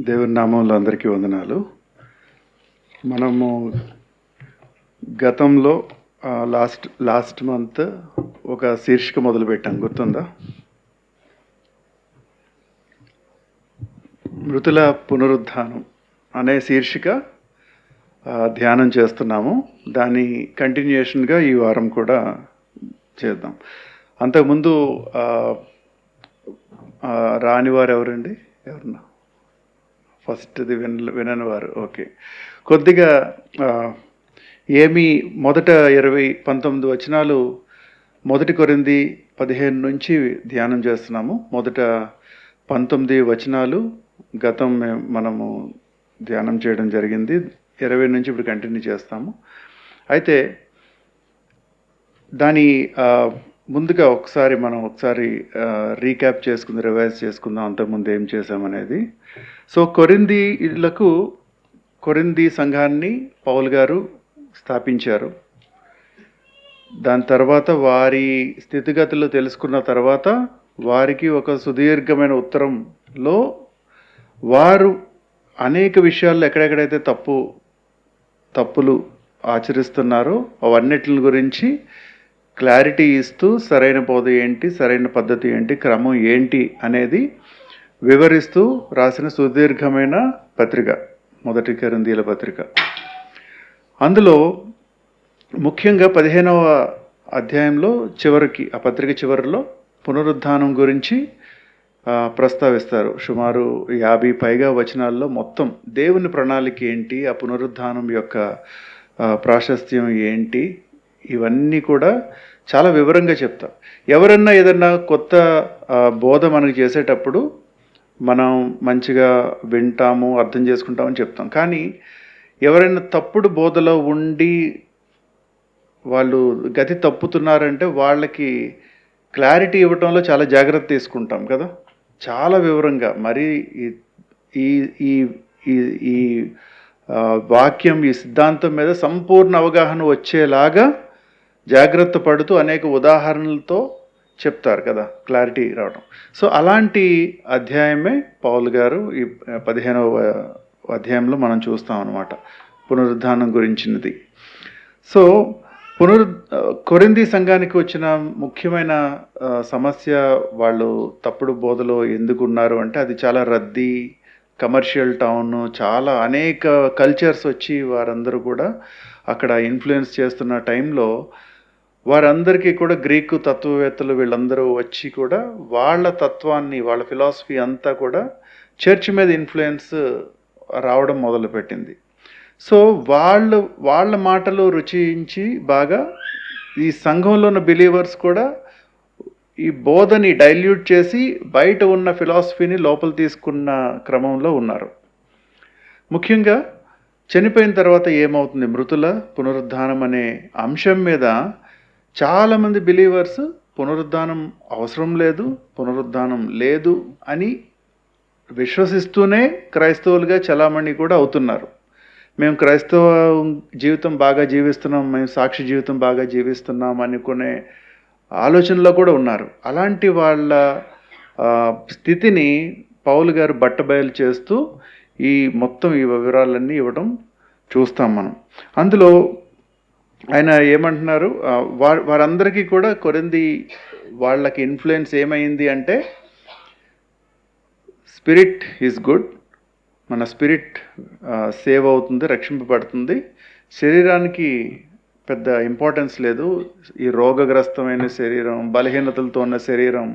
దేవుని నామంలో అందరికీ వందనాలు. మనము గతంలో లాస్ట్ మంత్ ఒక శీర్షిక మొదలుపెట్టాం, గుర్తుందా? మృతుల పునరుద్ధానం అనే శీర్షిక ధ్యానం చేస్తున్నాము. దాని కంటిన్యూషన్గా ఈ వారం కూడా చేద్దాం. అంతకుముందు రానివారు ఎవరండి? ఎవరన్నా ఫస్ట్ది వినని వారు? ఓకే. కొద్దిగా మొదట 19 వచనాలు మొదటి కొరింథీ 15 నుంచి ధ్యానం చేస్తున్నాము. మొదట 19 వచనాలు మనము ధ్యానం చేయడం జరిగింది. 20 నుంచి ఇప్పుడు కంటిన్యూ చేస్తాము. అయితే దాని ముందుగా ఒకసారి రీక్యాప్ చేసుకుందాం, రివైజ్ చేసుకుందాం అంతకుముందు ఏం చేశామనేది. సో కొరింథీ సంఘాన్ని పౌలు గారు స్థాపించారు. దాని తర్వాత వారి స్థితిగతులు తెలుసుకున్న తర్వాత వారికి ఒక సుదీర్ఘమైన ఉత్తరంలో వారు అనేక విషయాల్లో ఎక్కడెక్కడైతే తప్పులు ఆచరిస్తున్నారో అవన్నిటి గురించి క్లారిటీ ఇస్తూ సరైన బోధ ఏంటి, సరైన పద్ధతి ఏంటి, క్రమం ఏంటి అనేది వివరిస్తూ రాసిన సుదీర్ఘమైన పత్రిక మొదటి కొరింథీయుల పత్రిక. అందులో ముఖ్యంగా 15వ అధ్యాయంలో ఆ పత్రిక చివరిలో పునరుద్ధానం గురించి ప్రస్తావిస్తారు. సుమారు 50 పైగా వచనాల్లో మొత్తం దేవుని ప్రణాళిక ఏంటి, ఆ పునరుద్ధానం యొక్క ప్రాశస్త్యం ఏంటి, ఇవన్నీ కూడా చాలా వివరంగా చెప్తాం. ఎవరన్నా ఏదన్నా కొత్త బోధ మనకు చేసేటప్పుడు మనం మంచిగా వింటాము, అర్థం చేసుకుంటామని చెప్తాం. కానీ ఎవరైనా తప్పుడు బోధలో ఉండి వాళ్ళు గతి తప్పుతున్నారంటే వాళ్ళకి క్లారిటీ ఇవ్వటంలో చాలా జాగ్రత్త తీసుకుంటాం కదా, చాలా వివరంగా. మరి ఈ ఈ ఈ వాక్యం, ఈ సిద్ధాంతం మీద సంపూర్ణ అవగాహన వచ్చేలాగా జాగ్రత్త పడుతూ అనేక ఉదాహరణలతో చెప్తారు కదా, క్లారిటీ రావడం. సో అలాంటి అధ్యాయమే పౌలు గారు ఈ 15వ అధ్యాయంలో మనం చూస్తాం అన్నమాట, పునరుద్ధానం గురించినది. సో కొరింథీ సంఘానికి వచ్చిన ముఖ్యమైన సమస్య, వాళ్ళు తప్పుడు బోధలో ఎందుకు ఉన్నారు అంటే, అది చాలా రద్దీ, కమర్షియల్ టౌన్, చాలా అనేక కల్చర్స్ వచ్చి వారందరూ కూడా అక్కడ ఇన్ఫ్లుయెన్స్ చేస్తున్న టైంలో వారందరికీ కూడా గ్రీకు తత్వవేత్తలు వీళ్ళందరూ వచ్చి కూడా వాళ్ళ తత్వాన్ని, వాళ్ళ ఫిలాసఫీ అంతా కూడా చర్చ్ మీద ఇన్ఫ్లుయెన్స్ రావడం మొదలుపెట్టింది. సో వాళ్ళ మాటలు రుచించి బాగా ఈ సంఘంలో ఉన్న బిలీవర్స్ కూడా ఈ బోధని డైల్యూట్ చేసి బయట ఉన్న ఫిలాసఫీని లోపల తీసుకున్న క్రమంలో ఉన్నారు. ముఖ్యంగా చనిపోయిన తర్వాత ఏమవుతుంది, మృతుల పునరుద్ధానం అనే అంశం మీద చాలామంది బిలీవర్స్ పునరుద్ధానం అవసరం లేదు, పునరుద్ధానం లేదు అని విశ్వసిస్తూనే క్రైస్తవులుగా చలామణి కూడా అవుతున్నారు. మేము క్రైస్తవ జీవితం బాగా జీవిస్తున్నాం, మేము సాక్షి జీవితం బాగా జీవిస్తున్నాం అనుకునే ఆలోచనలో కూడా ఉన్నారు. అలాంటి వాళ్ళ స్థితిని పౌలు గారు బట్టబయలు చేస్తూ మొత్తం ఈ వివరాలన్నీ ఇవ్వడం చూస్తాం మనం. అందులో ఆయన ఏమంటున్నారు, వారందరికీ కూడా కొరింథీ వాళ్ళకి ఇన్ఫ్లుయెన్స్ ఏమైంది అంటే, స్పిరిట్ ఈజ్ గుడ్, మన స్పిరిట్ సేవ్ అవుతుంది, రక్షింపబడుతుంది. శరీరానికి పెద్ద ఇంపార్టెన్స్ లేదు. ఈ రోగగ్రస్తమైన శరీరం, బలహీనతలతో ఉన్న శరీరం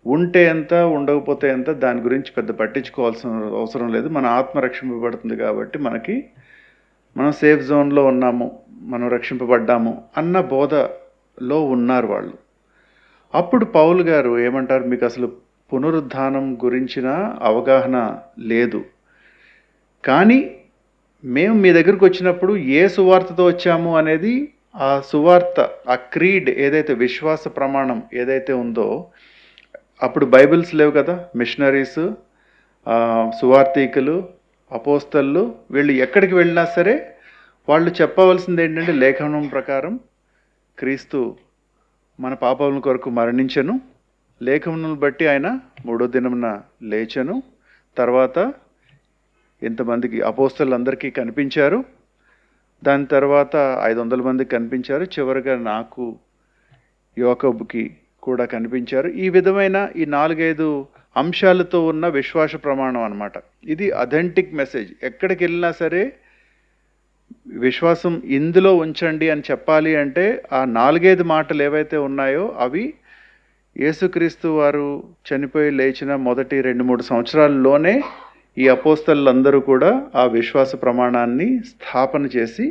ఉంటే ఎంత, ఉండకపోతే ఎంత, దాని గురించి పెద్ద పట్టించుకోవాల్సిన అవసరం లేదు. మన ఆత్మ రక్షింపబడుతుంది కాబట్టి మనం సేఫ్ జోన్లో ఉన్నాము, మనం రక్షింపబడ్డాము అన్న బోధలో ఉన్నారు వాళ్ళు. అప్పుడు పౌలు గారు ఏమంటారు, మీకు అసలు పునరుద్ధానం గురించిన అవగాహన లేదు, కానీ మేము మీ దగ్గరకు వచ్చినప్పుడు ఏ సువార్తతో వచ్చాము అనేది, ఆ సువార్త, ఆ క్రీడ్ ఏదైతే, విశ్వాస ప్రమాణం ఏదైతే ఉందో, అప్పుడు బైబిల్స్ లేవు కదా, మిషనరీస్, సువార్థికులు, అపోస్తలు, వీళ్ళు ఎక్కడికి వెళ్ళినా సరే వాళ్ళు చెప్పవలసింది ఏంటంటే, లేఖనం ప్రకారం క్రీస్తు మన పాపముల కొరకు మరణించెను, లేఖనములను బట్టి ఆయన 3వ దినమున లేచెను, తర్వాత ఇంతమందికి అపోస్తలులందరికీ కనిపించారు. దాని తర్వాత 500 మందికి కనిపించారు. చివరిగా నాకు, యోకోబుకి కూడా కనిపించారు. ఈ విధమైన ఈ 4-5 అంశాలతో ఉన్న విశ్వాస ప్రమాణం అన్నమాట. ఇది అథెంటిక్ మెసేజ్. ఎక్కడికి వెళ్ళినా సరే విశ్వాసం ఇందులో ఉంచండి అని చెప్పాలి అంటే ఆ 4-5 మాటలు ఏవైతే ఉన్నాయో అవి యేసుక్రీస్తు వారు చనిపోయి లేచిన మొదటి 2-3 సంవత్సరాల్లోనే ఈ అపోస్తలులందరూ కూడా ఆ విశ్వాస ప్రమాణాన్ని స్థాపన చేసి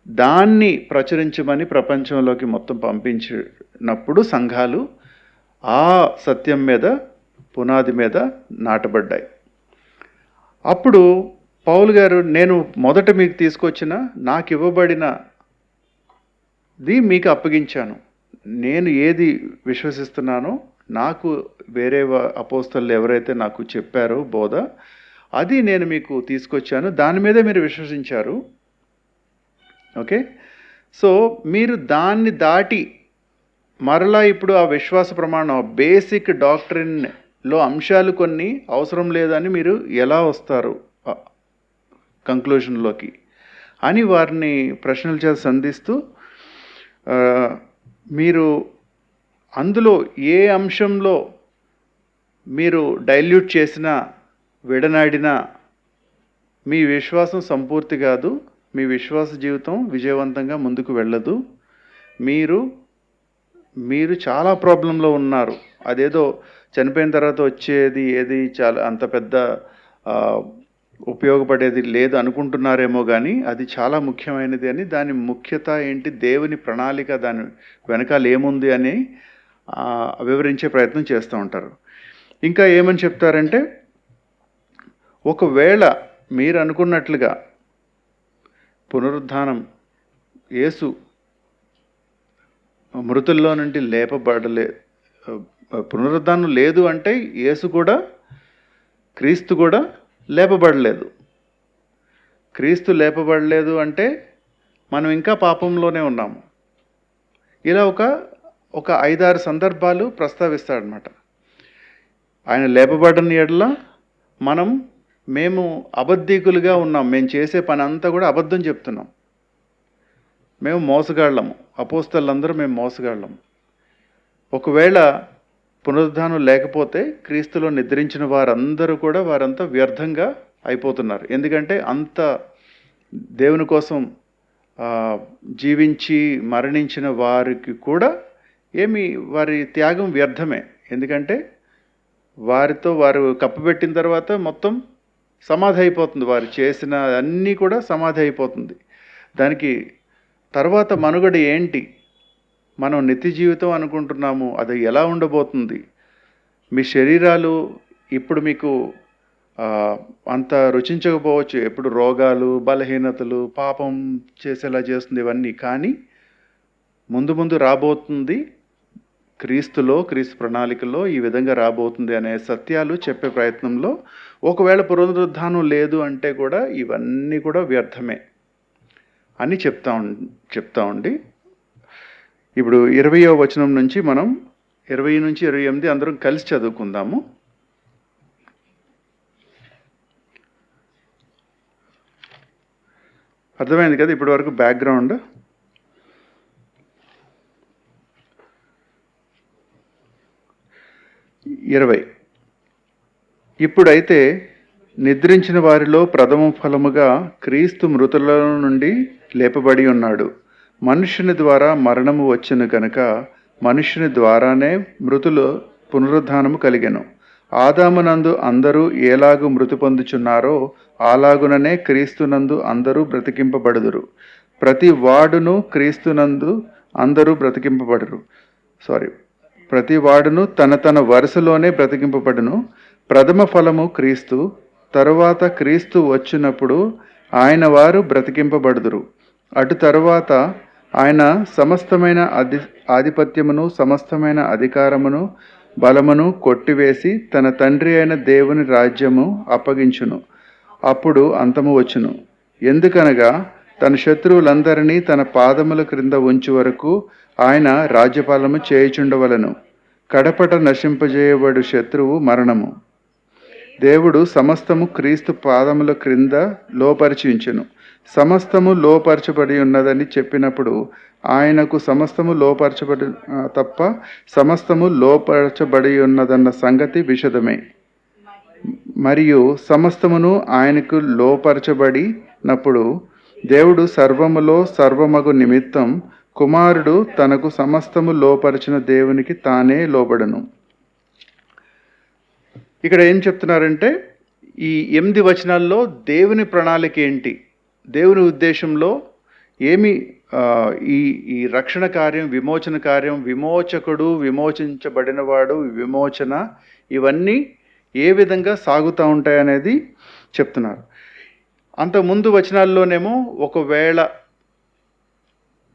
దాన్ని ప్రచురించమని ప్రపంచంలోకి మొత్తం పంపించినప్పుడు సంఘాలు ఆ సత్యం మీద, పునాది మీద నాటబడ్డాయి. అప్పుడు పౌలు గారు, నేను మొదట మీకు తీసుకొచ్చిన, నాకు ఇవ్వబడినది మీకు అప్పగించాను. నేను ఏది విశ్వసిస్తున్నానో, నాకు వేరే అపోస్తలు ఎవరైతే నాకు చెప్పారో బోధ, అది నేను మీకు తీసుకొచ్చాను. దాని మీదే మీరు విశ్వసించారు. ఓకే, సో మీరు దాన్ని దాటి మరలా ఇప్పుడు ఆ విశ్వాస ప్రమాణం, బేసిక్ డాక్ట్రిన్లో అంశాలు కొన్ని అవసరం లేదని మీరు ఎలా వస్తారు కంక్లూషన్లోకి అని వారిని ప్రశ్నల చేత సంధిస్తూ, మీరు అందులో ఏ అంశంలో మీరు డైల్యూట్ చేసినా, విడనాడినా మీ విశ్వాసం సంపూర్తి కాదు, మీ విశ్వాస జీవితం విజయవంతంగా ముందుకు వెళ్ళదు. మీరు చాలా ప్రాబ్లంలో ఉన్నారు. అదేదో చనిపోయిన తర్వాత వచ్చేది ఏది చాలా అంత పెద్ద ఉపయోగపడేది లేదు అనుకుంటున్నారేమో, కానీ అది చాలా ముఖ్యమైనది అని, దాని ముఖ్యత ఏంటి, దేవుని ప్రణాళిక దాని వెనకాల ఏముంది అని వివరించే ప్రయత్నం చేస్తూ ఉంటారు. ఇంకా ఏమని చెప్తారంటే, ఒకవేళ మీరు అనుకున్నట్లుగా పునరుద్ధానం, యేసు మృతుల్లో నుండి పునరుద్ధానం లేదు అంటే యేసు కూడా, క్రీస్తు కూడా లేపబడలేదు. క్రీస్తు లేపబడలేదు అంటే మనం ఇంకా పాపంలోనే ఉన్నాము. ఇలా ఒక 5-6 సందర్భాలు ప్రస్తావిస్తాడనమాట. ఆయన లేపబడని ఎడల మేము అబద్ధీకులుగా ఉన్నాం, మేము చేసే పని అంతా కూడా అబద్ధం చెప్తున్నాం, మేము మోసగాళ్ళము, అపోస్తలులందరూ మేము మోసగాళ్ళము. ఒకవేళ పునరుద్ధానం లేకపోతే క్రీస్తులో నిద్రించిన వారంతా వ్యర్థంగా అయిపోతున్నారు. ఎందుకంటే అంత దేవుని కోసం జీవించి మరణించిన వారికి కూడా వారి త్యాగం వ్యర్థమే. ఎందుకంటే వారు కప్పబెట్టిన తర్వాత మొత్తం సమాధి అయిపోతుంది, వారు చేసిన అన్నీ కూడా సమాధి అయిపోతుంది. దానికి తర్వాత మనుగడ ఏంటి? మనం నిత్య జీవితం అనుకుంటున్నాము, అది ఎలా ఉండబోతుంది? మీ శరీరాలు ఇప్పుడు మీకు అంత రుచించకపోవచ్చు, ఎప్పుడు రోగాలు, బలహీనతలు, పాపం చేసేలా చేస్తుంది ఇవన్నీ. కానీ ముందు రాబోతుంది, క్రీస్తు ప్రణాళికలో ఈ విధంగా రాబోతుంది అనే సత్యాలు చెప్పే ప్రయత్నంలో, ఒకవేళ పునరుద్ధానం లేదు అంటే కూడా ఇవన్నీ కూడా వ్యర్థమే అని చెప్తా ఉండి ఇప్పుడు 20వ వచనం నుంచి మనం 20 నుంచి 28 అందరం కలిసి చదువుకుందాము. అర్థమైంది కదా ఇప్పటి వరకు బ్యాక్గ్రౌండ్? ఇప్పుడైతే నిద్రించిన వారిలో ప్రథమ ఫలముగా క్రీస్తు మృతుల నుండి లేపబడి ఉన్నాడు. మనుష్యుని ద్వారా మరణము వచ్చెను కనుక మనుష్యుని ద్వారానే మృతులు పునరుద్ధానము కలిగెను. ఆదామునందు అందరూ ఏలాగు మృతి పొందుచున్నారో అలాగుననే క్రీస్తునందు అందరూ బ్రతికింపబడుదురు. ప్రతి వాడును క్రీస్తునందు అందరూ బ్రతికింపబడురు. ప్రతి వాడును తన వరుసలోనే బ్రతికింపబడును. ప్రథమ ఫలము క్రీస్తు, తరువాత క్రీస్తు వచ్చినప్పుడు ఆయన వారు బ్రతికింపబడుదురు. అటు తరువాత ఆయన సమస్తమైన ఆధిపత్యమును, సమస్తమైన అధికారమును, బలమును కొట్టివేసి తన తండ్రి అయిన దేవుని రాజ్యము అప్పగించును. అప్పుడు అంతము వచ్చును. ఎందుకనగా తన శత్రువులందరినీ తన పాదముల క్రింద ఉంచు వరకు ఆయన రాజ్యపాలము చేయుచుండవలను. కడపట నశింపజేయబడు శత్రువు మరణము. దేవుడు సమస్తము క్రీస్తు పాదముల క్రింద లోపరిచి ఉంచెను. సమస్తము లోపరచబడి ఉన్నదని చెప్పినప్పుడు ఆయనకు సమస్తము లోపరచబడి తప్ప సమస్తము లోపరచబడి ఉన్నదన్న సంగతి విషదమే. మరియు సమస్తమును ఆయనకు లోపరచబడినప్పుడు దేవుడు సర్వములో సర్వమగు నిమిత్తం కుమారుడు తనకు సమస్తము లోపరిచిన దేవునికి తానే లోబడను. ఇక్కడ ఏం చెప్తున్నారంటే ఈ 8 వచనాల్లో దేవుని ప్రణాళిక ఏంటి, దేవుని ఉద్దేశంలో ఏమి, ఈ రక్షణ కార్యం, విమోచన కార్యం, విమోచకుడు, విమోచించబడినవాడు, విమోచన, ఇవన్నీ ఏ విధంగా సాగుతూ ఉంటాయనేది చెప్తున్నారు. అంతకుముందు వచనాల్లోనేమో ఒకవేళ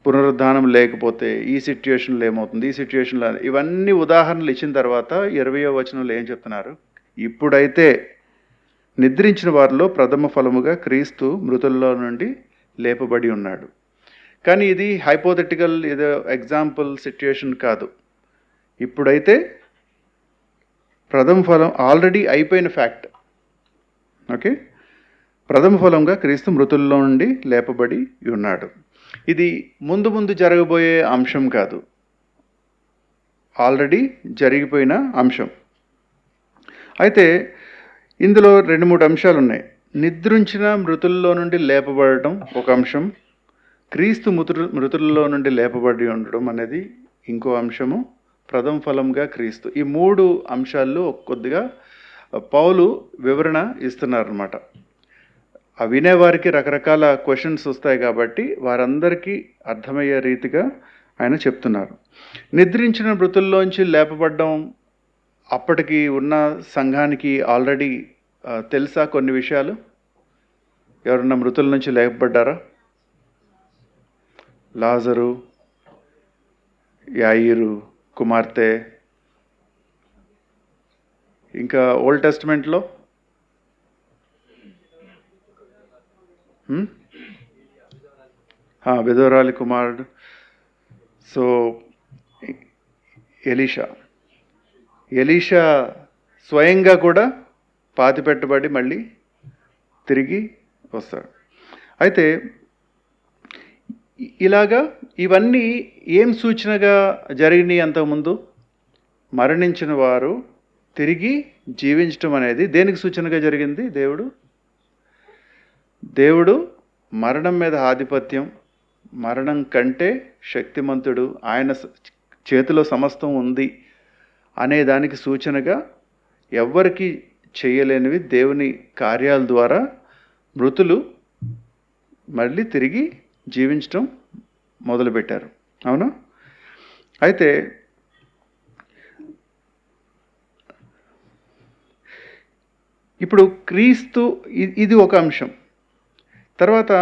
పునరుద్ధానం లేకపోతే ఈ సిచ్యుయేషన్లో ఏమవుతుంది, ఈ సిచ్యుయేషన్లో, ఇవన్నీ ఉదాహరణలు ఇచ్చిన తర్వాత 20వ వచనంలో ఏం చెప్తున్నారు, ఇప్పుడైతే నిద్రించిన వారిలో ప్రథమ ఫలముగా క్రీస్తు మృతుల్లో నుండి లేపబడి ఉన్నాడు. కానీ ఇది హైపోథెటికల్, ఏదో ఎగ్జాంపుల్ సిచ్యుయేషన్ కాదు. ఇప్పుడైతే ప్రథమ ఫలం ఆల్రెడీ అయిపోయిన ఫ్యాక్ట్. ఓకే, ప్రథమ ఫలంగా క్రీస్తు మృతుల్లో నుండి లేపబడి ఉన్నాడు. ఇది ముందు ముందు జరగబోయే అంశం కాదు, ఆల్రెడీ జరిగిపోయిన అంశం. అయితే ఇందులో 2-3 అంశాలు ఉన్నాయి. నిద్రించిన మృతుల్లో నుండి లేపబడటం ఒక అంశం, క్రీస్తు మృతుల్లో నుండి లేపబడి ఉండడం అనేది ఇంకో అంశము, ప్రథమ ఫలంగా క్రీస్తు. ఈ 3 అంశాల్లో కొద్దిగా పౌలు వివరణ ఇస్తున్నారన్నమాట. ఆ వినేవారికి రకరకాల క్వశ్చన్స్ వస్తాయి కాబట్టి వారందరికీ అర్థమయ్యే రీతిగా ఆయన చెప్తున్నారు. నిద్రించిన మృతుల్లోంచి లేపబడ్డం అప్పటికి ఉన్న సంఘానికి ఆల్రెడీ తెలుసా కొన్ని విషయాలు? ఎవరన్నా మృతుల నుంచి లేపబడ్డారా? లాజరు, యాయిరు కుమార్తె, ఇంకా ఓల్డ్ టెస్టిమెంట్లో విధవరాలి కుమారుడు. సో ఎలీషా స్వయంగా కూడా పాతిపెట్టబడి మళ్ళీ తిరిగి వస్తాడు. అయితే ఇలాగా ఇవన్నీ ఏం సూచనగా జరిగినాయి? అంతకుముందు మరణించిన వారు తిరిగి జీవించటం అనేది దేనికి సూచనగా జరిగింది? దేవుడు మరణం మీద ఆధిపత్యం, మరణం కంటే శక్తిమంతుడు, ఆయన చేతిలో సమస్తం ఉంది అనే దానికి సూచనగా ఎవ్వరికి చేయలేనివి దేవుని కార్యాల ద్వారా మృతులు మళ్ళీ తిరిగి జీవించటం మొదలుపెట్టారు. అవునా? అయితే ఇప్పుడు క్రీస్తు, ఇది ఒక అంశం. తర్వాత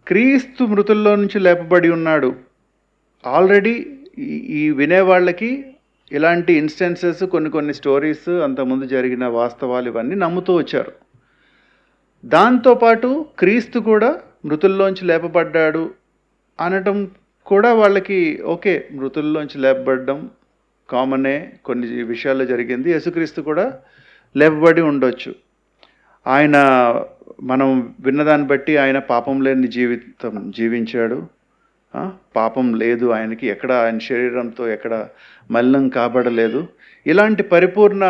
క్రీస్తు మృతుల్లో నుంచి లేపబడి ఉన్నాడు. ఆల్రెడీ ఈ వినేవాళ్ళకి ఇలాంటి ఇన్స్టెన్సెస్, కొన్ని స్టోరీస్, అంతకుముందు జరిగిన వాస్తవాలు ఇవన్నీ నమ్ముతూ వచ్చారు. దాంతోపాటు క్రీస్తు కూడా మృతుల్లోంచి లేపబడ్డాడు అనటం కూడా వాళ్ళకి ఓకే, మృతుల్లోంచి లేపబడ్డం కామనే, కొన్ని విషయాల్లో జరిగింది. యేసుక్రీస్తు కూడా లేపబడి ఉండొచ్చు. ఆయన, మనం విన్నదాన్ని బట్టి ఆయన పాపం లేని జీవితం జీవించాడు, పాపం లేదు ఆయనకి, ఎక్కడ ఆయన శరీరంతో ఎక్కడ మలినం కాబడలేదు. ఇలాంటి పరిపూర్ణ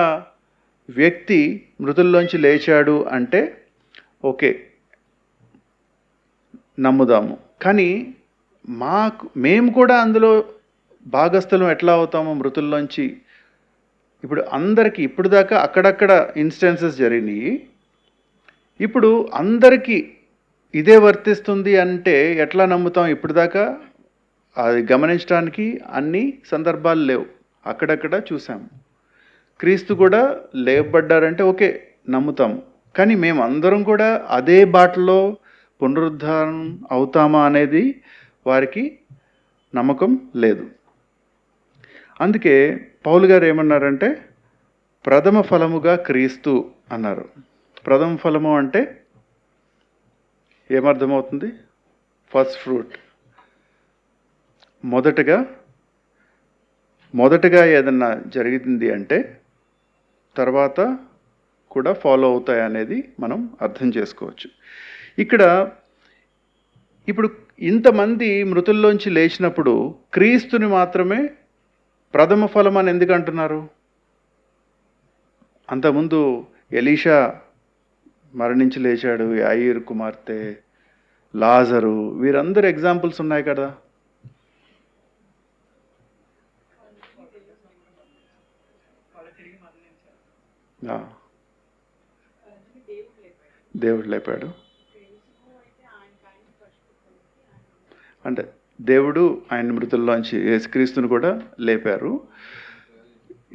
వ్యక్తి మృతుల్లోంచి లేచాడు అంటే ఓకే, నమ్ముదాము. కానీ మేము కూడా అందులో భాగస్థలం ఎట్లా అవుతాము మృతుల్లోంచి? ఇప్పుడు అందరికీ ఇప్పుడు దాకా అక్కడక్కడ ఇన్స్టెన్సెస్ జరిగినాయి, ఇప్పుడు అందరికీ ఇదే వర్తిస్తుంది అంటే ఎట్లా నమ్ముతాం? ఇప్పుడు దాకా అది గమనించడానికి అన్ని సందర్భాలు లేవు, అక్కడక్కడ చూసాము. క్రీస్తు కూడా లేపబడ్డారంటే ఓకే, నమ్ముతాము. కానీ మేము అందరం కూడా అదే బాటలో పునరుద్ధానం అవుతామా అనేది వారికి నమ్మకం లేదు. అందుకే పౌలు గారు ఏమన్నారంటే ప్రథమ ఫలముగా క్రీస్తు అన్నారు. ప్రథమ ఫలము అంటే ఏమర్థమవుతుంది? First fruit. మొదటగా ఏదన్నా జరిగింది అంటే తర్వాత కూడా ఫాలో అవుతాయి అనేది మనం అర్థం చేసుకోవచ్చు. ఇక్కడ ఇప్పుడు ఇంతమంది మృతుల్లోంచి లేచినప్పుడు క్రీస్తుని మాత్రమే ప్రథమ ఫలం అని ఎందుకు అంటున్నారు? అంతకుముందు ఎలీషా మరణించి లేచాడు, యాయీరు కుమార్తె, లాజరు, వీరందరూ ఎగ్జాంపుల్స్ ఉన్నాయి కదా. దేవుడు లేపాడు అంటే దేవుడు ఆయన మృతుల్లోంచి యేసుక్రీస్తుని కూడా లేపారు.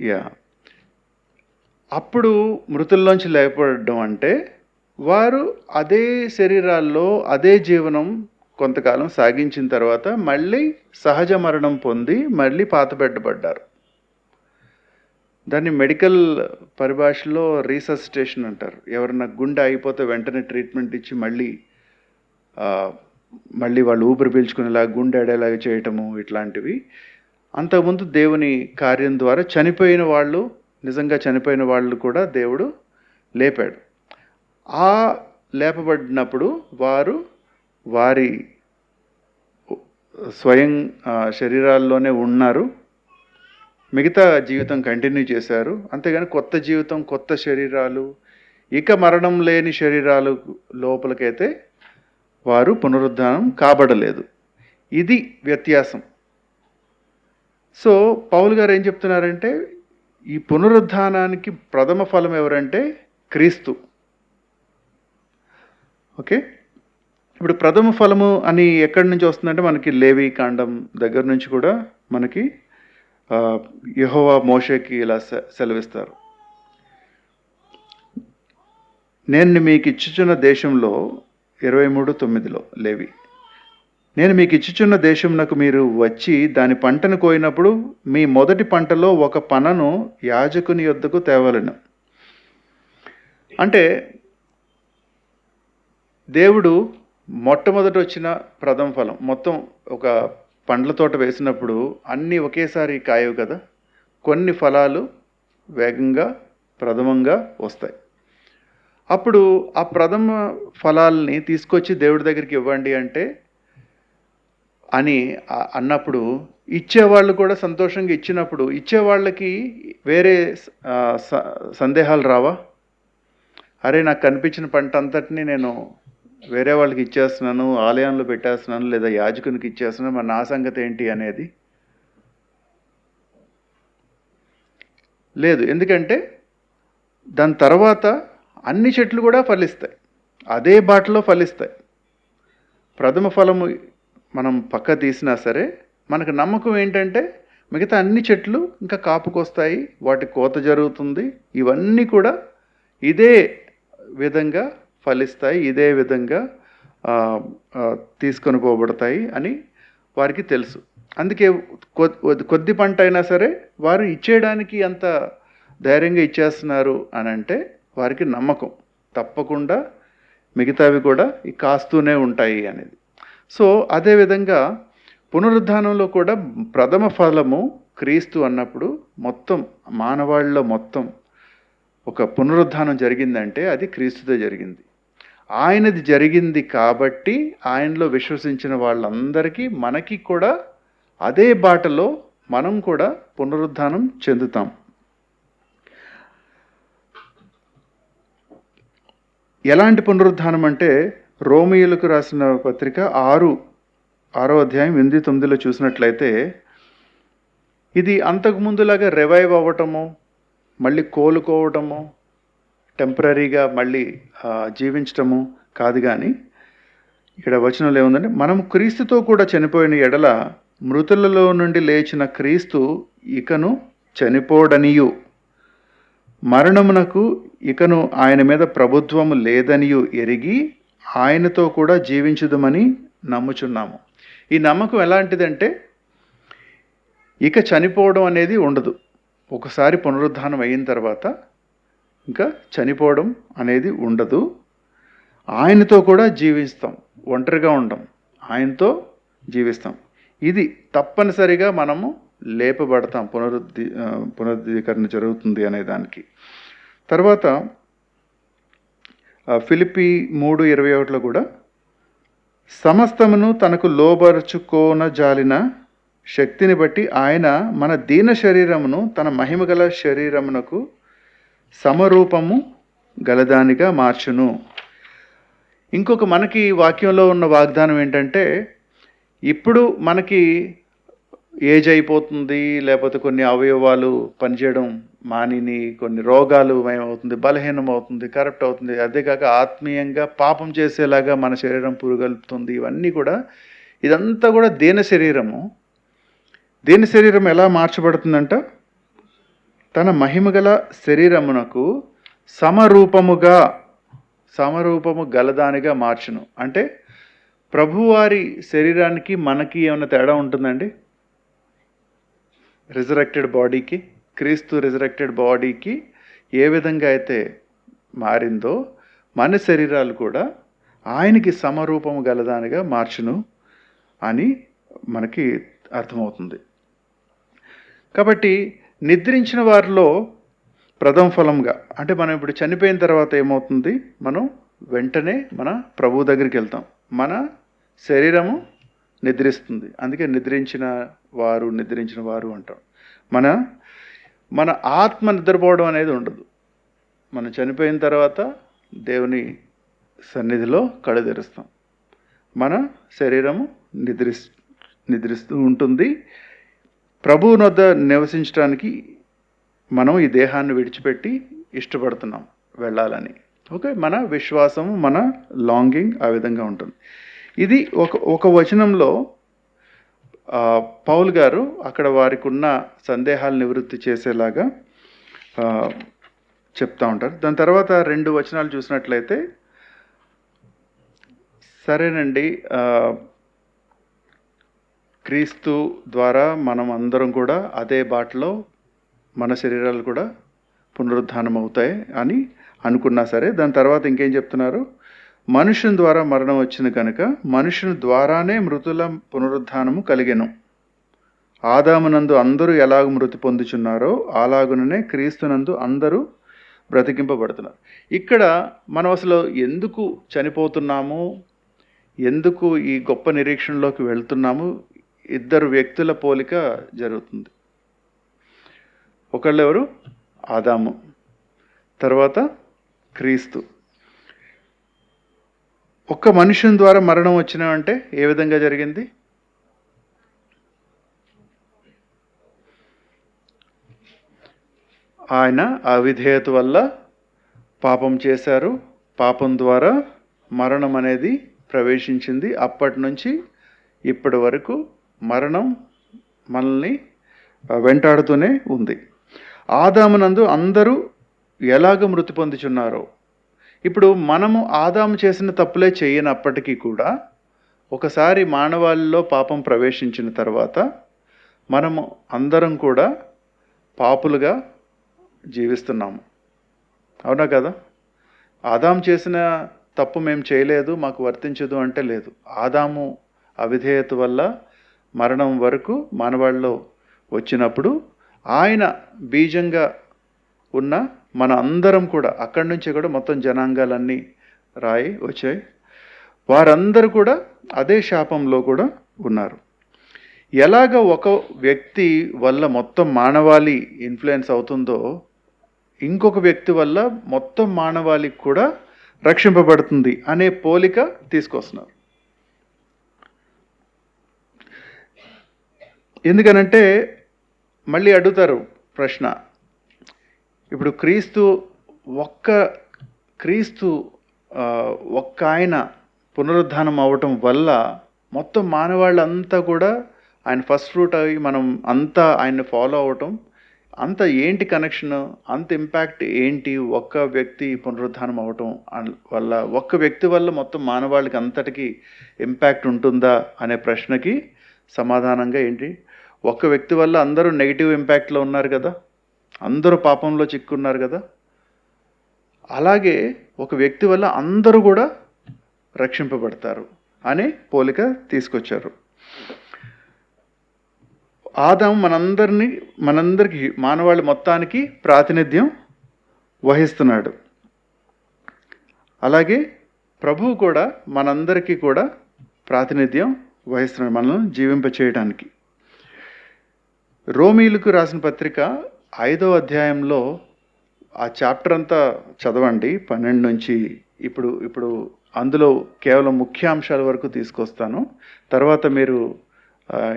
యా, అప్పుడు మృతుల్లోంచి లేపడం అంటే వారు అదే శరీరాల్లో అదే జీవనం కొంతకాలం సాగించిన తర్వాత మళ్ళీ సహజ మరణం పొంది మళ్ళీ పాతబెట్టబడ్డారు. దాన్ని మెడికల్ పరిభాషలో రీససిటేషన్ అంటారు. ఎవరన్నా గుండె అయిపోతే వెంటనే ట్రీట్మెంట్ ఇచ్చి మళ్ళీ వాళ్ళు ఊపిరి పీల్చుకునేలా గుండె అడేలాగా చేయటము, ఇట్లాంటివి. అంతకుముందు దేవుని కార్యం ద్వారా నిజంగా చనిపోయిన వాళ్ళు కూడా దేవుడు లేపాడు. ఆ లేపబడినప్పుడు వారి స్వయం శరీరాల్లోనే ఉన్నారు, మిగతా జీవితం కంటిన్యూ చేశారు. అంతేగాని కొత్త జీవితం, కొత్త శరీరాలు, ఇక మరణం లేని శరీరాలు లోపలికైతే వారు పునరుద్ధానం కాబడలేదు. ఇది వ్యత్యాసం. సో పౌలు గారు ఏం చెప్తున్నారంటే, ఈ పునరుద్ధానానికి ప్రథమ ఫలం ఎవరంటే క్రీస్తు. ఓకే, ఇప్పుడు ప్రథమ ఫలము అని ఎక్కడి నుంచి వస్తుందంటే మనకి లేవి కాండం దగ్గర నుంచి కూడా మనకి యెహోవా మోషేకి ఇలా సెలవిస్తారు. నేను మీకు ఇచ్చుచున్న దేశంలో 23:9 లేవి, నేను మీకు ఇచ్చుచున్న దేశంనకు మీరు వచ్చి దాని పంటను కోయినప్పుడు మీ మొదటి పంటలో ఒక పనను యాజకుని యొద్దకు తేవలెను. అంటే దేవుడు మొట్టమొదట వచ్చిన ప్రథమ ఫలం, మొత్తం ఒక పండ్ల తోట వేసినప్పుడు అన్నీ ఒకేసారి కాయవు కదా, కొన్ని ఫలాలు వేగంగా ప్రథమంగా వస్తాయి. అప్పుడు ఆ ప్రథమ ఫలాల్ని తీసుకొచ్చి దేవుడి దగ్గరికి ఇవ్వండి అన్నప్పుడు ఇచ్చేవాళ్ళు కూడా సంతోషంగా ఇచ్చినప్పుడు ఇచ్చేవాళ్ళకి వేరే సందేహాలు రావా? అరే, నాకు కనిపించిన పంట అంతటిని నేను వేరే వాళ్ళకి ఇచ్చేస్తున్నాను, ఆలయంలో పెట్టేస్తున్నాను, లేదా యాజకునికి ఇచ్చేస్తున్నాను, మరి నా సంగతి ఏంటి అనేది లేదు. ఎందుకంటే దాని తర్వాత అన్ని చెట్లు కూడా ఫలిస్తాయి, అదే బాటలో ఫలిస్తాయి. ప్రథమ ఫలము మనం పక్క తీసినా సరే మనకు నమ్మకం ఏంటంటే మిగతా అన్ని చెట్లు ఇంకా కాపుకొస్తాయి, వాటి కోత జరుగుతుంది, ఇవన్నీ కూడా ఇదే విధంగా ఫలిస్తాయి, ఇదే విధంగా తీసుకొని పోబడతాయి అని వారికి తెలుసు. అందుకే కొద్ది పంట అయినా సరే వారు ఇచ్చేయడానికి అంత ధైర్యంగా ఇచ్చేస్తున్నారు అని అంటే వారికి నమ్మకం, తప్పకుండా మిగతావి కూడా కాస్తూనే ఉంటాయి అనేది. సో అదేవిధంగా పునరుద్ధానంలో కూడా ప్రథమ ఫలము క్రీస్తు అన్నప్పుడు మొత్తం మానవాళ్ళలో మొత్తం ఒక పునరుద్ధానం జరిగిందంటే అది క్రీస్తుతో జరిగింది. ఆయనది జరిగింది కాబట్టి ఆయనలో విశ్వసించిన వాళ్ళందరికీ, మనకి కూడా అదే బాటలో మనం కూడా పునరుద్ధానం చెందుతాం. ఎలాంటి పునరుద్ధానం అంటే రోమియోలకు రాసిన పత్రిక 6వ అధ్యాయం 8-9 చూసినట్లయితే ఇది అంతకుముందులాగా రివైవ్ అవ్వటము, మళ్ళీ కోలుకోవటము, టెంపరీగా మళ్ళీ జీవించటము కాదు. కానీ ఇక్కడ వచనంలో ఏముందంటే, మనం క్రీస్తుతో కూడా చనిపోయిన ఎడల మృతులలో నుండి లేచిన క్రీస్తు ఇకను చనిపోడనియు, మరణమునకు ఇకను ఆయన మీద ప్రభుత్వము లేదనియు ఎరిగి ఆయనతో కూడా జీవించుదమని నమ్ముచున్నాము. ఈ నమ్మకం ఎలాంటిదంటే ఇక చనిపోవడం అనేది ఉండదు. ఒకసారి పునరుద్ధానం అయిన తర్వాత ఇంకా చనిపోవడం అనేది ఉండదు. ఆయనతో కూడా జీవిస్తాం, ఒంటరిగా ఉండం, ఆయనతో జీవిస్తాం. ఇది తప్పనిసరిగా మనము లేపబడతాం, పునరుద్ధీకరణ జరుగుతుంది అనే దానికి. తర్వాత ఫిలిప్పి 3:21 కూడా సమస్తమును తనకు లోబరుచుకోన జాలిన శక్తిని బట్టి ఆయన మన దీన శరీరమును తన మహిమగల శరీరమునకు సమరూపము గలదానిగా మార్చును. ఇంకొక మనకి వాక్యంలో ఉన్న వాగ్దానం ఏంటంటే, ఇప్పుడు మనకి ఏజ్ అయిపోతుంది, లేకపోతే కొన్ని అవయవాలు పనిచేయడం మానిని, కొన్ని రోగాలు ఏమవుతుంది, బలహీనం అవుతుంది, కరప్ట్ అవుతుంది, అదేకాక ఆత్మీయంగా పాపం చేసేలాగా మన శరీరం పురుగొల్పుతుంది. ఇవన్నీ కూడా, ఇదంతా కూడా దీన శరీరము. దీన శరీరం ఎలా మార్చబడుతుందంట? తన మహిమగల శరీరమునకు సమరూపము గలదానిగా మార్చును. అంటే ప్రభువారి శరీరానికి మనకి ఏమైనా తేడా ఉంటుందండి? రిజరెక్టెడ్ బాడీకి, క్రీస్తు రిజరెక్టెడ్ బాడీకి ఏ విధంగా అయితే మారిందో మన శరీరాలు కూడా ఆయనకి సమరూపము గలదానిగా మార్చును అని మనకి అర్థమవుతుంది. కాబట్టి నిద్రించిన వారిలో ప్రథమ ఫలంగా, అంటే మనం ఇప్పుడు చనిపోయిన తర్వాత ఏమవుతుంది? మనం వెంటనే మన ప్రభు దగ్గరికి వెళ్తాం. మన శరీరము నిద్రిస్తుంది. అందుకే నిద్రించిన వారు అంటాం. మన ఆత్మ నిద్రపోవడం అనేది ఉండదు. మనం చనిపోయిన తర్వాత దేవుని సన్నిధిలో కళ్ళు తెరుస్తాం. మన శరీరము నిద్రిస్తూ ఉంటుంది. ప్రభువు వద్ద నివసించడానికి మనం ఈ దేహాన్ని విడిచిపెట్టి ఇష్టపడుతున్నాం వెళ్ళాలని. ఓకే, మన విశ్వాసము, మన లాంగింగ్ ఆ విధంగా ఉంటుంది. ఇది ఒక వచనంలో పౌల్ గారు అక్కడ వారికి ఉన్న సందేహాలు నివృత్తి చేసేలాగా చెప్తా ఉంటారు. దాని తర్వాత 2 వచనాలు చూసినట్లయితే, సరేనండి, క్రీస్తు ద్వారా మనం అందరం కూడా అదే బాటలో మన శరీరాలు కూడా పునరుద్ధానం అవుతాయి అని అనుకున్నా సరే, దాని తర్వాత ఇంకేం చెప్తున్నారు? మనుషుని ద్వారా మరణం వచ్చింది కనుక మనుషుని ద్వారానే మృతుల పునరుద్ధానము కలిగెను. ఆదామునందు అందరూ ఎలాగ మృతి పొందుచున్నారో అలాగుననే క్రీస్తునందు అందరూ బ్రతికింపబడుతున్నారు. ఇక్కడ మనం అసలు ఎందుకు చనిపోతున్నాము, ఎందుకు ఈ గొప్ప నిరీక్షణలోకి వెళ్తున్నాము? 2 వ్యక్తుల పోలిక జరుగుతుంది. ఒకళ్ళెవరు? ఆదాము, తర్వాత క్రీస్తు. ఒక్క మనుషుని ద్వారా మరణం వచ్చినామంటే ఏ విధంగా జరిగింది? ఆయన అవిధేయత వల్ల పాపం చేశారు. పాపం ద్వారా మరణం అనేది ప్రవేశించింది. అప్పటి నుంచి ఇప్పటి వరకు మరణం మనల్ని వెంటాడుతూనే ఉంది. ఆదామునందు అందరూ ఎలాగ మృతి పొందుచున్నారో, ఇప్పుడు మనము ఆదాము చేసిన తప్పులే చేయనప్పటికీ కూడా ఒకసారి మానవాళిలో పాపం ప్రవేశించిన తర్వాత మనము అందరం కూడా పాపులుగా జీవిస్తున్నాము. అవునా కదా? ఆదాము చేసిన తప్పు మేము చేయలేదు, మాకు వర్తించదు అంటే లేదు. ఆదాము అవిధేయత వల్ల మరణం వరకు మానవాళిలో వచ్చినప్పుడు ఆయన బీజంగా ఉన్న మన అందరం కూడా అక్కడి నుంచి కూడా మొత్తం జనాంగాలన్నీ వచ్చాయి. వారందరూ కూడా అదే శాపంలో కూడా ఉన్నారు. ఎలాగ ఒక వ్యక్తి వల్ల మొత్తం మానవాళి ఇన్ఫ్లుయెన్స్ అవుతుందో, ఇంకొక వ్యక్తి వల్ల మొత్తం మానవాళికి కూడా రక్షింపబడుతుంది అనే పోలిక తీసుకొస్తున్నారు. ఎందుకనంటే మళ్ళీ అడుగుతారు ప్రశ్న, ఇప్పుడు క్రీస్తు ఒక్క ఆయన పునరుద్ధానం అవ్వటం వల్ల మొత్తం మానవాళ్ళంతా కూడా ఆయన ఫస్ట్ ఫ్రూట్ అవి మనం అంతా ఆయన్ని ఫాలో అవ్వటం, అంత ఏంటి కనెక్షన్, అంత ఇంపాక్ట్ ఏంటి? ఒక్క వ్యక్తి పునరుద్ధానం అవ్వటం వల్ల, ఒక్క వ్యక్తి వల్ల మొత్తం మానవాళికి అంతటికి ఇంపాక్ట్ ఉంటుందా అనే ప్రశ్నకి సమాధానంగా ఏంటి? ఒక్క వ్యక్తి వల్ల అందరూ నెగిటివ్ ఇంపాక్ట్లో ఉన్నారు కదా, అందరూ పాపంలో చిక్కున్నారు కదా. అలాగే ఒక వ్యక్తి వల్ల అందరూ కూడా రక్షింపబడతారు అనే పోలిక తీసుకొచ్చారు. ఆదాము మనందరికీ మానవాళి మొత్తానికి ప్రాతినిధ్యం వహిస్తున్నాడు. అలాగే ప్రభువు కూడా మనందరికీ కూడా ప్రాతినిధ్యం వహిస్తున్నాడు మనల్ని జీవింపచేయడానికి. రోమీయులకు రాసిన పత్రిక 5వ అధ్యాయంలో ఆ చాప్టర్ అంతా చదవండి 12 నుంచి. ఇప్పుడు అందులో కేవలం ముఖ్యాంశాల వరకు తీసుకొస్తాను. తర్వాత మీరు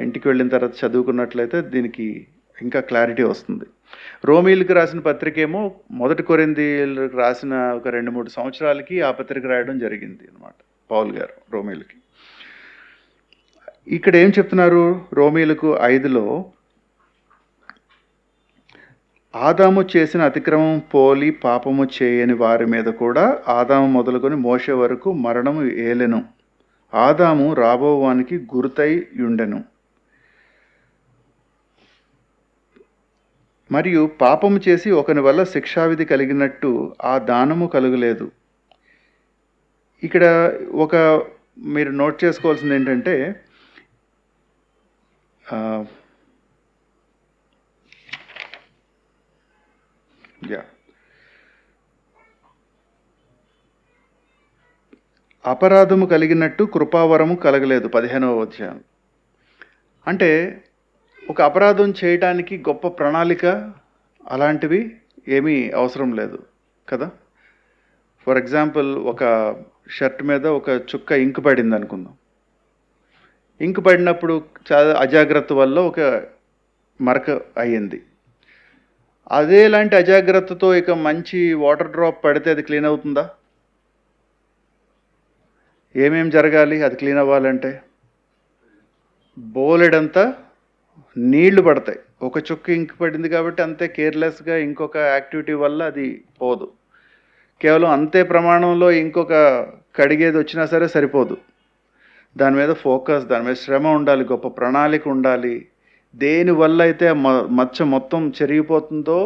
ఇంటికి వెళ్ళిన తర్వాత చదువుకున్నట్లయితే దీనికి ఇంకా క్లారిటీ వస్తుంది. రోమీయులకు రాసిన పత్రిక ఏమో 1 కొరింథీయులకు రాసిన ఒక 2-3 సంవత్సరాలకి ఆ పత్రిక రాయడం జరిగింది అనమాట పౌలు గారు రోమీయులకి. ఇక్కడ ఏం చెప్తున్నారు రోమీయులకు 5లో, ఆదాము చేసిన అతిక్రమం పోలి పాపము చేయని వారి మీద కూడా ఆదాము మొదలుకొని మోషే వరకు మరణము ఏలెను. ఆదాము రాబోవానికి గుర్తై ఉండెను. మరియు పాపము చేసి ఒకని వల్ల శిక్షావిధి కలిగినట్టు ఆ దానము కలుగలేదు. ఇక్కడ మీరు నోట్ చేసుకోవాల్సింది ఏంటంటే, అపరాధము కలిగినట్టు కృపావరము కలగలేదు 15వ అధ్యాయం. అంటే ఒక అపరాధం చేయటానికి గొప్ప ప్రణాళిక అలాంటివి ఏమీ అవసరం లేదు కదా. ఫర్ ఎగ్జాంపుల్, ఒక షర్ట్ మీద ఒక చుక్క ఇంకు పడింది అనుకుందాం. ఇంకు పడినప్పుడు చాలా అజాగ్రత్త వల్ల ఒక మరక అయ్యింది. అదేలాంటి అజాగ్రత్తతో ఇక మంచి వాటర్ డ్రాప్ పడితే అది క్లీన్ అవుతుందా? ఏమేం జరగాలి అది క్లీన్ అవ్వాలంటే? బోలెడంతా నీళ్లు పడతాయి. ఒక చుక్క ఇంకు పడింది కాబట్టి అంతే కేర్లెస్గా ఇంకొక యాక్టివిటీ వల్ల అది పోదు. కేవలం అంతే ప్రమాణంలో ఇంకొక కడిగేది వచ్చినా సరే సరిపోదు. దాని మీద ఫోకస్, దాని మీద శ్రమ ఉండాలి, గొప్ప ప్రణాళిక ఉండాలి. దేనివల్ల అయితే మచ్చ మొత్తం చెరిగిపోతుందో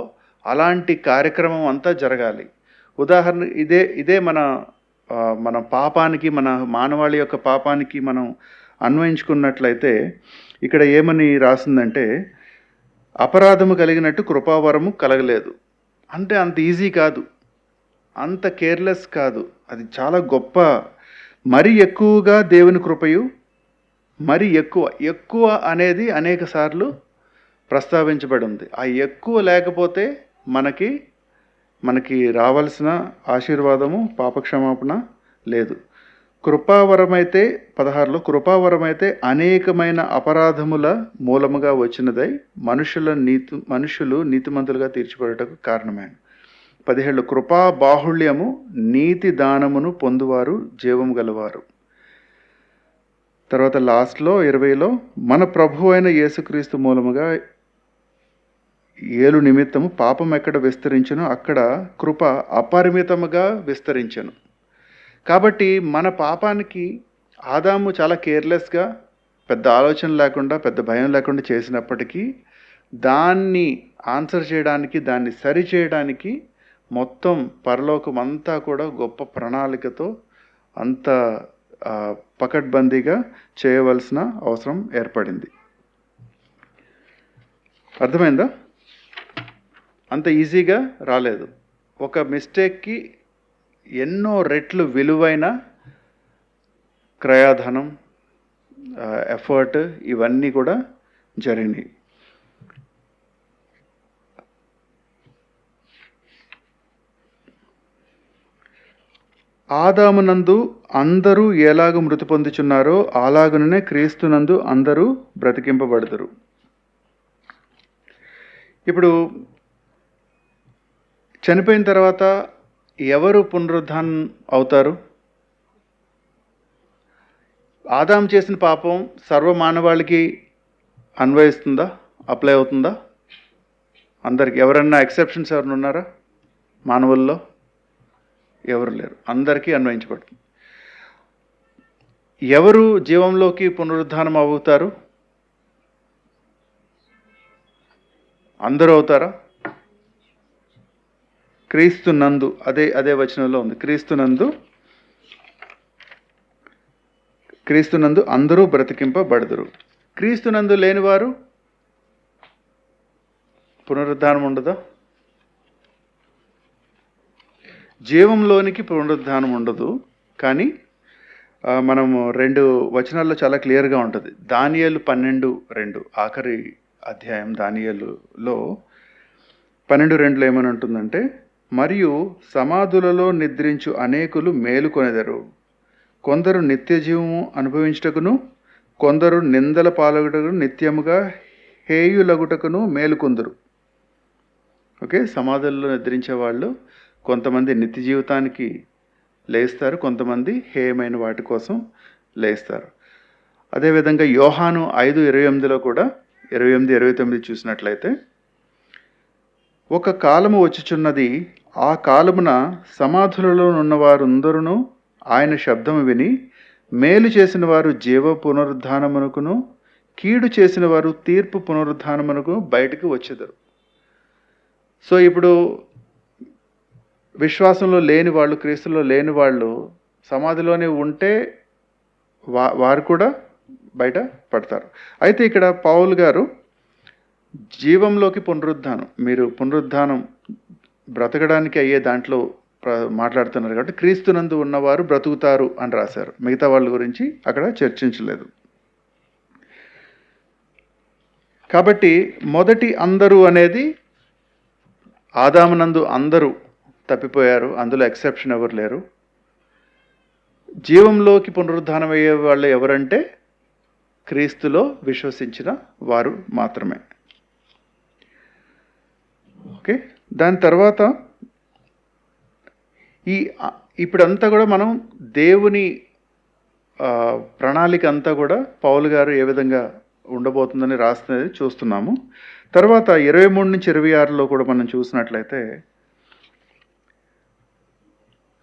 అలాంటి కార్యక్రమం అంతా జరగాలి. ఉదాహరణ ఇదే మన పాపానికి, మన మానవాళి యొక్క పాపానికి మనం అన్వయించుకున్నట్లయితే ఇక్కడ ఏమని రాసిందంటే, అపరాధము కలిగినట్టు కృపావరము కలగలేదు. అంటే అంత ఈజీ కాదు, అంత కేర్లెస్ కాదు. అది చాలా గొప్ప, మరి ఎక్కువగా దేవుని కృపయు, మరి ఎక్కువ అనేది అనేక సార్లు ప్రస్తావించబడి ఉంది. ఆ ఎక్కువ లేకపోతే మనకి రావాల్సిన ఆశీర్వాదము, పాపక్షమాపణ లేదు. కృపావరమైతే 16లో, కృపావరమైతే అనేకమైన అపరాధముల మూలముగా వచ్చినదై మనుషులు నీతిమంతులుగా తీర్చిపడటకు కారణమైన. 17లో, కృపా బాహుళ్యము నీతి దానమును పొందువారు జీవము గలవారు. తర్వాత లాస్ట్లో 20లో, మన ప్రభు అయిన యేసుక్రీస్తు మూలముగా ఏలు నిమిత్తము పాపం ఎక్కడ విస్తరించను అక్కడ కృప అపరిమితముగా విస్తరించను. కాబట్టి మన పాపానికి ఆదాము చాలా కేర్లెస్గా, పెద్ద ఆలోచన లేకుండా, పెద్ద భయం లేకుండా చేసినప్పటికీ దాన్ని ఆన్సర్ చేయడానికి, దాన్ని సరి చేయడానికి మొత్తం పరలోకం అంతా కూడా గొప్ప ప్రణాళికతో అంత పకడ్బందీగా చేయవలసిన అవసరం ఏర్పడింది. అర్థమైందా? అంత ఈజీగా రాలేదు. ఒక మిస్టేక్కి ఎన్నో రెట్లు విలువైన క్రయాధనం, ఎఫర్ట్, ఇవన్నీ కూడా జరిగినాయి. ఆదామునందు అందరూ ఎలాగ మృతి పొందుచున్నారో అలాగుననే క్రీస్తునందు అందరూ బ్రతికింపబడతారు. ఇప్పుడు చనిపోయిన తర్వాత ఎవరు పునరుద్ధానం అవుతారు? ఆదాము చేసిన పాపం సర్వమానవాళికి అన్వయిస్తుందా, అప్లై అవుతుందా? అందరికి? ఎవరన్నా ఎక్సెప్షన్స్ ఎవరైనా ఉన్నారా? మానవుల్లో ఎవరు లేరు, అందరికీ అన్వయించబడుతుంది. ఎవరు జీవంలోకి పునరుద్ధానం అవుతారు? అందరూ అవుతారా? క్రీస్తునందు, అదే వచనంలో ఉంది, క్రీస్తునందు అందరూ బ్రతికింపబడదురు. క్రీస్తునందు లేనివారు పునరుద్ధానం ఉండదా? జీవంలోనికి పునరుద్ధానం ఉండదు. కానీ మనము 2 వచనాల్లో చాలా క్లియర్గా ఉంటుంది. దానియేలు 12:2 ఆఖరి అధ్యాయం దానియేలులో 12:2లో ఏమని ఉంటుందంటే, మరియు సమాధులలో నిద్రించు అనేకులు మేలుకొనెదరు, కొందరు నిత్య జీవము అనుభవించుటకును, కొందరు నిందల పాలగుటకును, నిత్యముగా హేయులగుటకును మేలుకొందురు. ఓకే, సమాధుల్లో నిద్రించే వాళ్ళు కొంతమంది నిత్య జీవితానికి లేస్తారు, కొంతమంది హేయమైన వాటి కోసం లేస్తారు. అదేవిధంగా యోహాను 5:28లో కూడా 28-29 చూసినట్లయితే, ఒక కాలము వచ్చుచున్నది, ఆ కాలమున సమాధులలో ఉన్నవారందరూ ఆయన శబ్దము విని మేలు చేసిన వారు జీవ పునరుద్ధానమునకును, కీడు చేసిన వారు తీర్పు పునరుద్ధానమునకు బయటకు వచ్చేదారు. సో ఇప్పుడు విశ్వాసంలో లేని వాళ్ళు, క్రీస్తులో లేని వాళ్ళు సమాధిలోనే ఉంటే వారు కూడా బయట పడతారు. అయితే ఇక్కడ పౌలు గారు జీవంలోకి పునరుద్ధానం, మీరు పునరుద్ధానం బ్రతకడానికి అయ్యే దాంట్లో మాట్లాడుతున్నారు కాబట్టి క్రీస్తునందు ఉన్నవారు బ్రతుకుతారు అని రాశారు. మిగతా వాళ్ళ గురించి అక్కడ చర్చించలేదు. కాబట్టి మొదటి అందరూ అనేది ఆదామునందు అందరూ తప్పిపోయారు, అందులో ఎక్సెప్షన్ ఎవరు లేరు. జీవంలోకి పునరుద్ధానం అయ్యే వాళ్ళు ఎవరంటే క్రీస్తులో విశ్వసించిన వారు మాత్రమే. ఓకే, దాని తర్వాత ఇప్పుడంతా కూడా మనం దేవుని ప్రణాళిక అంతా కూడా పౌలు గారు ఏ విధంగా ఉండబోతుందని రాస్తున్నది చూస్తున్నాము. తర్వాత 23-26లో కూడా మనం చూసినట్లయితే,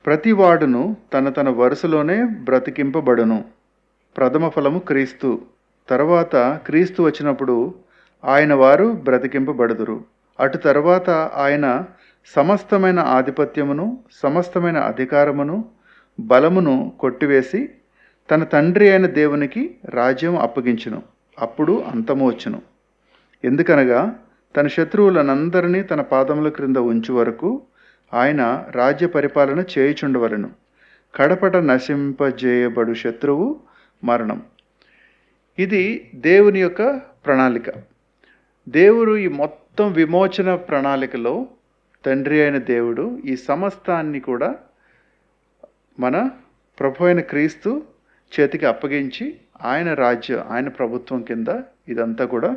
ప్రతివాడును తన వరుసలోనే బ్రతికింపబడును, ప్రథమ ఫలము క్రీస్తు, తర్వాత క్రీస్తు వచ్చినప్పుడు ఆయన వారు బ్రతికింపబడుదురు. అటు తర్వాత ఆయన సమస్తమైన ఆధిపత్యమును, సమస్తమైన అధికారమును, బలమును కొట్టివేసి తన తండ్రి అయిన దేవునికి రాజ్యం అప్పగించును. అప్పుడు అంతము వచ్చును. ఎందుకనగా తన శత్రువులనందరినీ తన పాదముల క్రింద ఉంచు వరకు ఆయన రాజ్య పరిపాలన చేయుచుండవలెను. కడపట నశింపజేయబడు శత్రువు మరణం. ఇది దేవుని యొక్క ప్రణాళిక. దేవుడు ఈ మొత్తం విమోచన ప్రణాళికలో తండ్రి అయిన దేవుడు ఈ సమస్తాన్ని కూడా మన ప్రభు అయిన క్రీస్తు చేతికి అప్పగించి ఆయన రాజ్యం, ఆయన ప్రభుత్వం కింద ఇదంతా కూడా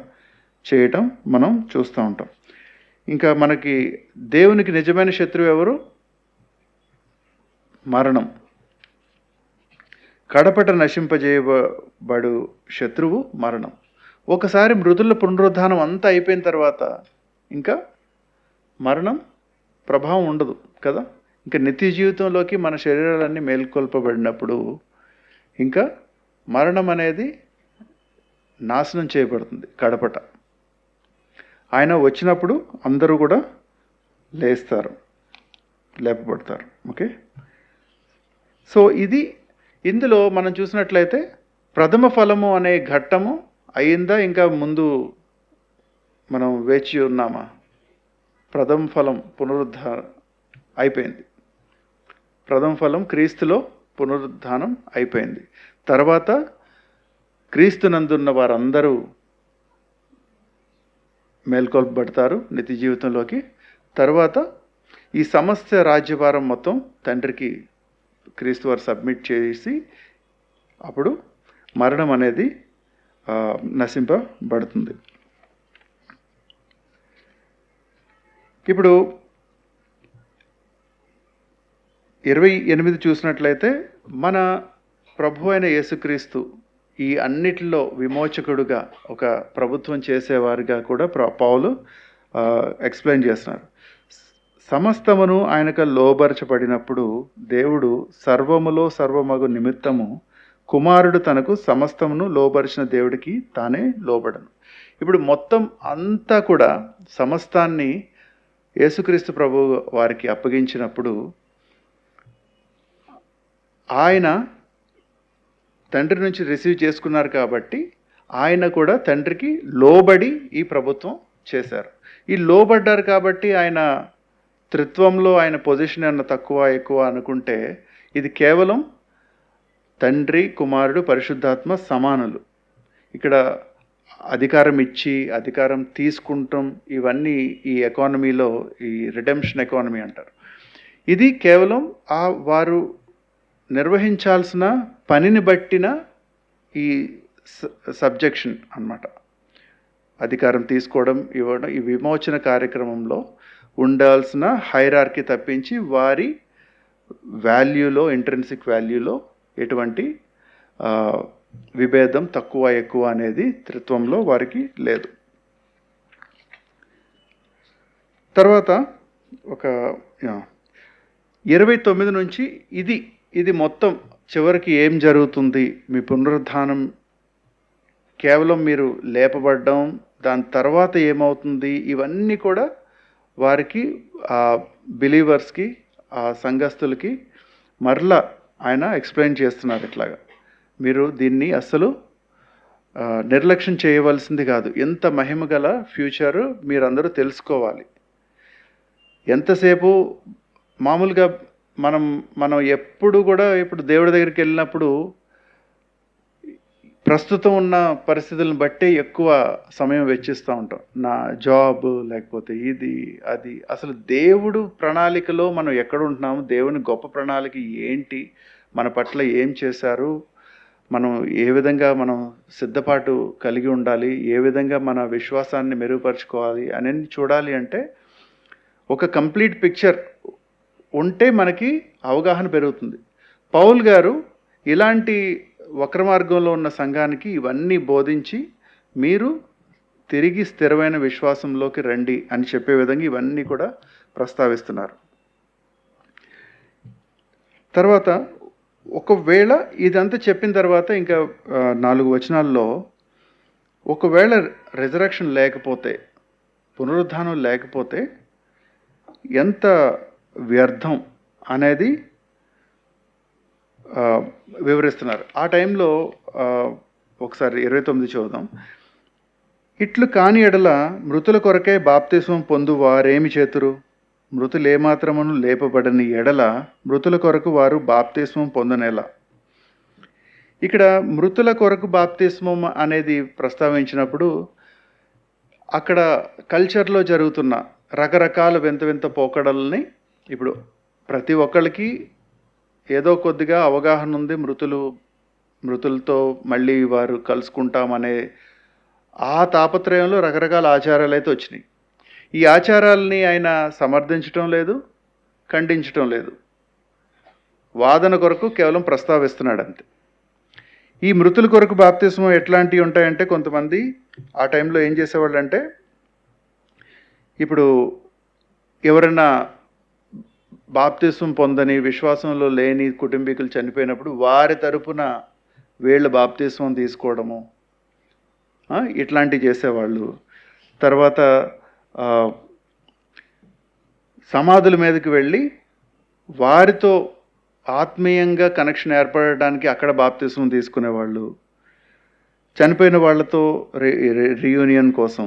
చేయటం మనం చూస్తూ ఉంటాం. ఇంకా మనకి దేవునికి నిజమైన శత్రువు ఎవరు? మరణం. కడపట నశింపజేయబడు శత్రువు మరణం. ఒకసారి మృతుల పునరుద్ధానం అంతా అయిపోయిన తర్వాత ఇంకా మరణం ప్రభావం ఉండదు కదా. ఇంకా నిత్య జీవితంలోకి మన శరీరాలన్నీ మేల్కొల్పబడినప్పుడు ఇంకా మరణం అనేది నాశనం చేయబడుతుంది. కడపట ఆయన వచ్చినప్పుడు అందరూ కూడా లేపబడతారు. ఓకే, సో ఇందులో మనం చూసినట్లయితే ప్రథమ ఫలము అనే ఘట్టము అయిందా, ఇంకా ముందు మనం వేచి ఉన్నామా? ప్రథమ ఫలం పునరుద్ధానం అయిపోయింది. ప్రథమ ఫలం క్రీస్తులో పునరుద్ధానం అయిపోయింది. తర్వాత క్రీస్తునందున్న వారందరూ మేల్కొల్పబడతారు నిత్య జీవితంలోకి. తర్వాత ఈ సమస్త రాజ్యభారం మొత్తం తండ్రికి క్రీస్తు వారు సబ్మిట్ చేసి అప్పుడు మరణం అనేది నశింపబడుతుంది. ఇప్పుడు 28 చూసినట్లయితే మన ప్రభు అయిన యేసుక్రీస్తు ఈ అన్నిటిలో విమోచకుడుగా ఒక ప్రభుత్వం చేసేవారిగా కూడా పౌలు ఎక్స్ప్లెయిన్ చేస్తున్నారు. సమస్తమును ఆయనకు లోబరచబడినప్పుడు దేవుడు సర్వములో సర్వమగు నిమిత్తము కుమారుడు తనకు సమస్తమును లోబరిచిన దేవుడికి తానే లోబడను. ఇప్పుడు మొత్తం అంతా కూడా సమస్తాన్ని యేసుక్రీస్తు ప్రభు వారికి అప్పగించినప్పుడు ఆయన తండ్రి నుంచి రిసీవ్ చేసుకున్నారు కాబట్టి ఆయన కూడా తండ్రికి లోబడి ఈ ప్రభుత్వం చేశారు. ఈ లోబడ్డారు కాబట్టి ఆయన త్రిత్వంలో ఆయన పొజిషన్ అన్న తక్కువ ఎక్కువ అనుకుంటే ఇది కేవలం తండ్రి కుమారుడు పరిశుద్ధాత్మ సమానులు. ఇక్కడ అధికారం ఇచ్చి అధికారం తీసుకుంటాం ఇవన్నీ ఈ ఎకానమీలో ఈ రిడెంప్షన్ ఎకానమీ అంటారు. ఇది కేవలం వారు నిర్వహించాల్సిన పనిని బట్టిన ఈ సబ్జెక్షన్ అన్నమాట. అధికారం తీసుకోవడం ఇవ్వడం ఈ విమోచన కార్యక్రమంలో ఉండాల్సిన హైరార్కీ తప్పించి వారి వాల్యూలో ఇంట్రెన్సిక్ వాల్యూలో ఎటువంటి విభేదం తక్కువ ఎక్కువ అనేది త్రిత్వంలో వారికి లేదు. తర్వాత ఒక 29 నుంచి ఇది మొత్తం చివరికి ఏం జరుగుతుంది, మీ పునరుద్ధానం కేవలం మీరు లేపబడ్డం, దాని తర్వాత ఏమవుతుంది, ఇవన్నీ కూడా వారికి బిలీవర్స్కి సంఘస్థులకి మరలా ఆయన ఎక్స్ప్లెయిన్ చేస్తున్నారు. ఇట్లాగా మీరు దీన్ని అస్సలు నిర్లక్ష్యం చేయవలసింది కాదు. ఎంత మహిమ గల ఫ్యూచరు మీరందరూ తెలుసుకోవాలి. ఎంతసేపు మామూలుగా మనం ఎప్పుడు కూడా ఇప్పుడు దేవుడి దగ్గరికి వెళ్ళినప్పుడు ప్రస్తుతం ఉన్న పరిస్థితులను బట్టే ఎక్కువ సమయం వెచ్చిస్తూ ఉంటాం. నా జాబ్ లేకపోతే ఇది అది, అసలు దేవుడు ప్రణాళికలో మనం ఎక్కడ ఉంటున్నాము, దేవుని గొప్ప ప్రణాళిక ఏంటి, మన పట్ల ఏం చేశారు, మనం ఏ విధంగా మనం సిద్ధపాటు కలిగి ఉండాలి, ఏ విధంగా మన విశ్వాసాన్ని మెరుగుపరుచుకోవాలి అనేది చూడాలి. అంటే ఒక కంప్లీట్ పిక్చర్ ఉంటే మనకి అవగాహన పెరుగుతుంది. పౌల్ గారు ఇలాంటి వక్ర మార్గంలో ఉన్న సంఘానికి ఇవన్నీ బోధించి మీరు తిరిగి స్థిరమైన విశ్వాసంలోకి రండి అని చెప్పే విధంగా ఇవన్నీ కూడా ప్రస్తావిస్తున్నారు. తర్వాత ఒకవేళ ఇదంతా చెప్పిన తర్వాత ఇంకా 4 వచనాల్లో ఒకవేళ రిజరక్షన్ లేకపోతే, పునరుద్ధానం లేకపోతే ఎంత వ్యర్థం అనేది వివరిస్తున్నారు. ఆ టైంలో ఒకసారి 29 చూద్దాం. ఇట్లు కాని ఎడల మృతుల కొరకే బాప్తిస్మం పొందు వారేమి చేతురు? మృతులు ఏమాత్రమును లేపబడని ఎడల మృతుల కొరకు వారు బాప్తిస్మం పొందనేలా. ఇక్కడ మృతుల కొరకు బాప్తిస్మం అనేది ప్రస్తావించినప్పుడు అక్కడ కల్చర్లో జరుగుతున్న రకరకాల వింత వింత పోకడల్ని, ఇప్పుడు ప్రతి ఒక్కరికి ఏదో కొద్దిగా అవగాహన ఉంది, మృతులతో మళ్ళీ వారు కలుసుకుంటామనే ఆ తాపత్రయంలో రకరకాల ఆచారాలు అయితే వచ్చినాయి. ఈ ఆచారాలని ఆయన సమర్థించటం లేదు, ఖండించటం లేదు, వాదన కొరకు కేవలం ప్రస్తావిస్తున్నాడు అంతే. ఈ మృతుల కొరకు బాప్తిస్మం ఎట్లాంటివి ఉంటాయంటే, కొంతమంది ఆ టైంలో ఏం చేసేవాళ్ళు అంటే, ఇప్పుడు ఎవరైనా బాప్తిస్మం పొందని విశ్వాసంలో లేని కుటుంబీకులు చనిపోయినప్పుడు వారి తరపున వీళ్ళ బాప్తిస్మం తీసుకోవడము ఇట్లాంటివి చేసేవాళ్ళు. తర్వాత సమాధుల మీదకి వెళ్ళి వారితో ఆత్మీయంగా కనెక్షన్ ఏర్పడడానికి అక్కడ బాప్తిస్మం తీసుకునేవాళ్ళు, చనిపోయిన వాళ్ళతో రీయూనియన్ కోసం,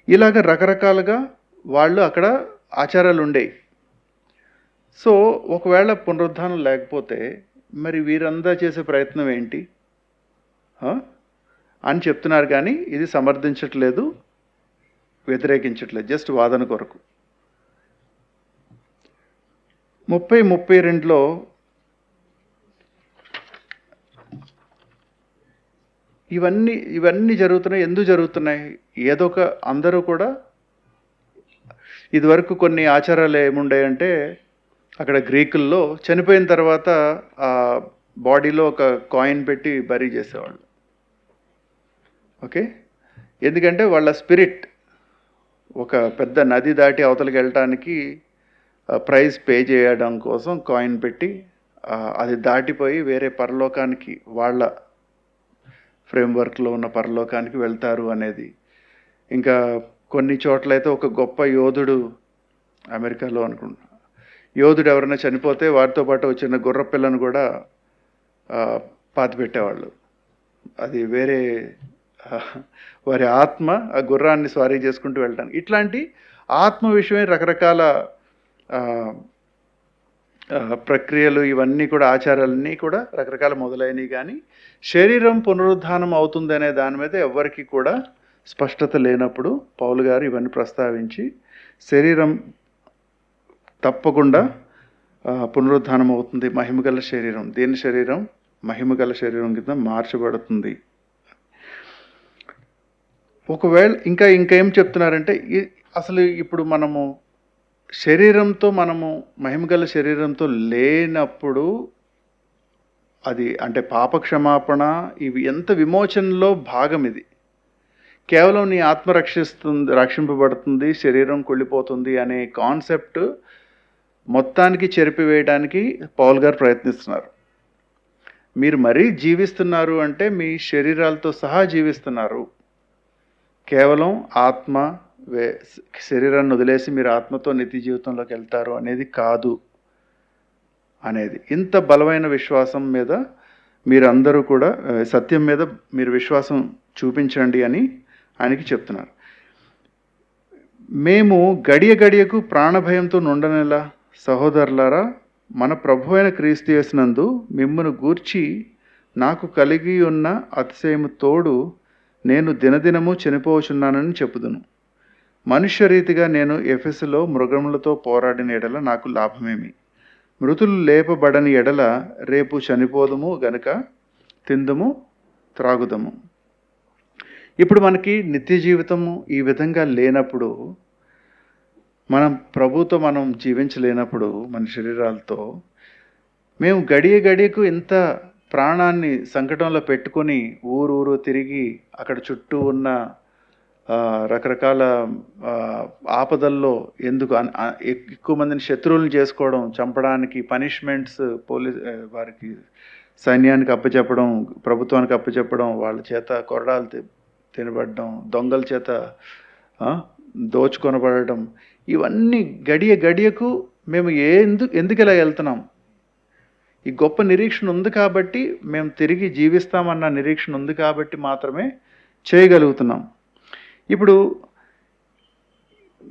ఇలాగ రకరకాలుగా వాళ్ళు అక్కడ ఆచారాలు ఉండేవి. సో ఒకవేళ పునరుద్ధానం లేకపోతే మరి వీరంతా చేసే ప్రయత్నం ఏంటి అని చెప్తున్నారు. కానీ ఇది సమర్థించట్లేదు, వ్యతిరేకించట్లేదు, జస్ట్ వాదన కొరకు. 30-32లో ఇవన్నీ జరుగుతున్నాయి. ఎందుకు జరుగుతున్నాయి? ఏదో ఒక అందరూ కూడా ఇదివరకు కొన్ని ఆచారాలు ఏముండాయంటే, అక్కడ గ్రీకుల్లో చనిపోయిన తర్వాత ఆ బాడీలో ఒక కాయిన్ పెట్టి బరీ చేసేవాళ్ళు. ఓకే, ఎందుకంటే వాళ్ళ స్పిరిట్ ఒక పెద్ద నది దాటి అవతలకి వెళ్ళటానికి ప్రైజ్ పే చేయడం కోసం కాయిన్ పెట్టి అది దాటిపోయి వేరే పరలోకానికి, వాళ్ళ ఫ్రేమ్వర్క్లో ఉన్న పరలోకానికి వెళ్తారు అనేది. ఇంకా కొన్ని చోట్లయితే ఒక గొప్ప యోధుడు, అమెరికాలో అనుకుంటా, యోధుడు ఎవరైనా చనిపోతే వారితో పాటు వచ్చిన గుర్ర పిల్లను కూడా పాతి పెట్టేవాళ్ళు. అది వేరే వారి ఆత్మ ఆ గుర్రాన్ని స్వారీ చేసుకుంటూ వెళ్ళడానికి. ఇట్లాంటి ఆత్మ విషయమే రకరకాల ఆ, ప్రక్రియలు ఇవన్నీ కూడా ఆచారాలన్నీ కూడా రకరకాల మొదలైనవి, కానీ శరీరం పునరుద్ధానం అవుతుంది అనే దాని మీద ఎవ్వరికి కూడా స్పష్టత లేనప్పుడు పౌలు గారు ఇవన్నీ ప్రస్తావించి శరీరం తప్పకుండా పునరుద్ధానం అవుతుంది, మహిమగల శరీరం, దేని శరీరం మహిమగల శరీరం కింద మార్చబడుతుంది. ఒకవేళ ఇంకేం చెప్తున్నారంటే అసలు ఇప్పుడు మనము శరీరంతో మనము మహిమగల శరీరంతో లేనప్పుడు అది అంటే పాపక్షమాపణ ఇవి ఎంత విమోచనలో భాగం. ఇది కేవలం నీ ఆత్మ రక్షింపబడుతుంది, శరీరం కుళ్ళిపోతుంది అనే కాన్సెప్ట్ మొత్తానికి చెరిపివేయడానికి పౌల్ గారు ప్రయత్నిస్తున్నారు. మీరు మరీ జీవిస్తున్నారు అంటే మీ శరీరాలతో సహా జీవిస్తున్నారు. కేవలం ఆత్మ శరీరాన్ని వదిలేసి మీరు ఆత్మతో నిత్య జీవితంలోకి వెళ్తారు అనేది కాదు అనేది. ఇంత బలమైన విశ్వాసం మీద మీరందరూ కూడా సత్యం మీద మీరు విశ్వాసం చూపించండి అని ఆయనకి చెప్తున్నారు. మేము గడియకు ప్రాణభయంతో నుండనేలా సహోదరులారా, మన ప్రభువైన క్రీస్తు యేసునందు మిమ్మును గూర్చి నాకు కలిగి ఉన్న అతిశయము తోడు నేను దినదినము చనిపోవచున్నానని చెప్పుదును. మనుష్య రీతిగా నేను ఎఫెసులో మృగములతో పోరాడిన ఎడల నాకు లాభమేమి? మృతులు లేపబడని ఎడల రేపు చనిపోదుము గనుక తిందుము త్రాగుదము. ఇప్పుడు మనకి నిత్య జీవితము ఈ విధంగా లేనప్పుడు, మనం ప్రభుతో మనం జీవించలేనప్పుడు మన శరీరాలతో మేము గడియకు ఇంత ప్రాణాన్ని సంకటంలో పెట్టుకొని ఊరు తిరిగి అక్కడ చుట్టూ ఉన్న రకరకాల ఆపదల్లో ఎందుకు ఎక్కువ మందిని శత్రువులను చేసుకోవడం, చంపడానికి పనిష్మెంట్స్, వారికి సైన్యానికి అప్పచెప్పడం, ప్రభుత్వానికి అప్పచెప్పడం, వాళ్ళ చేత కొరడాలు తినబడడం, దొంగల చేత దోచుకొనబడడం, ఇవన్నీ గడియకు మేము ఎందుకు ఇలా వెళ్తున్నాం? ఈ గొప్ప నిరీక్షణ ఉంది కాబట్టి, మేము తిరిగి జీవిస్తామన్న నిరీక్షణ ఉంది కాబట్టి మాత్రమే చేయగలుగుతున్నాం. ఇప్పుడు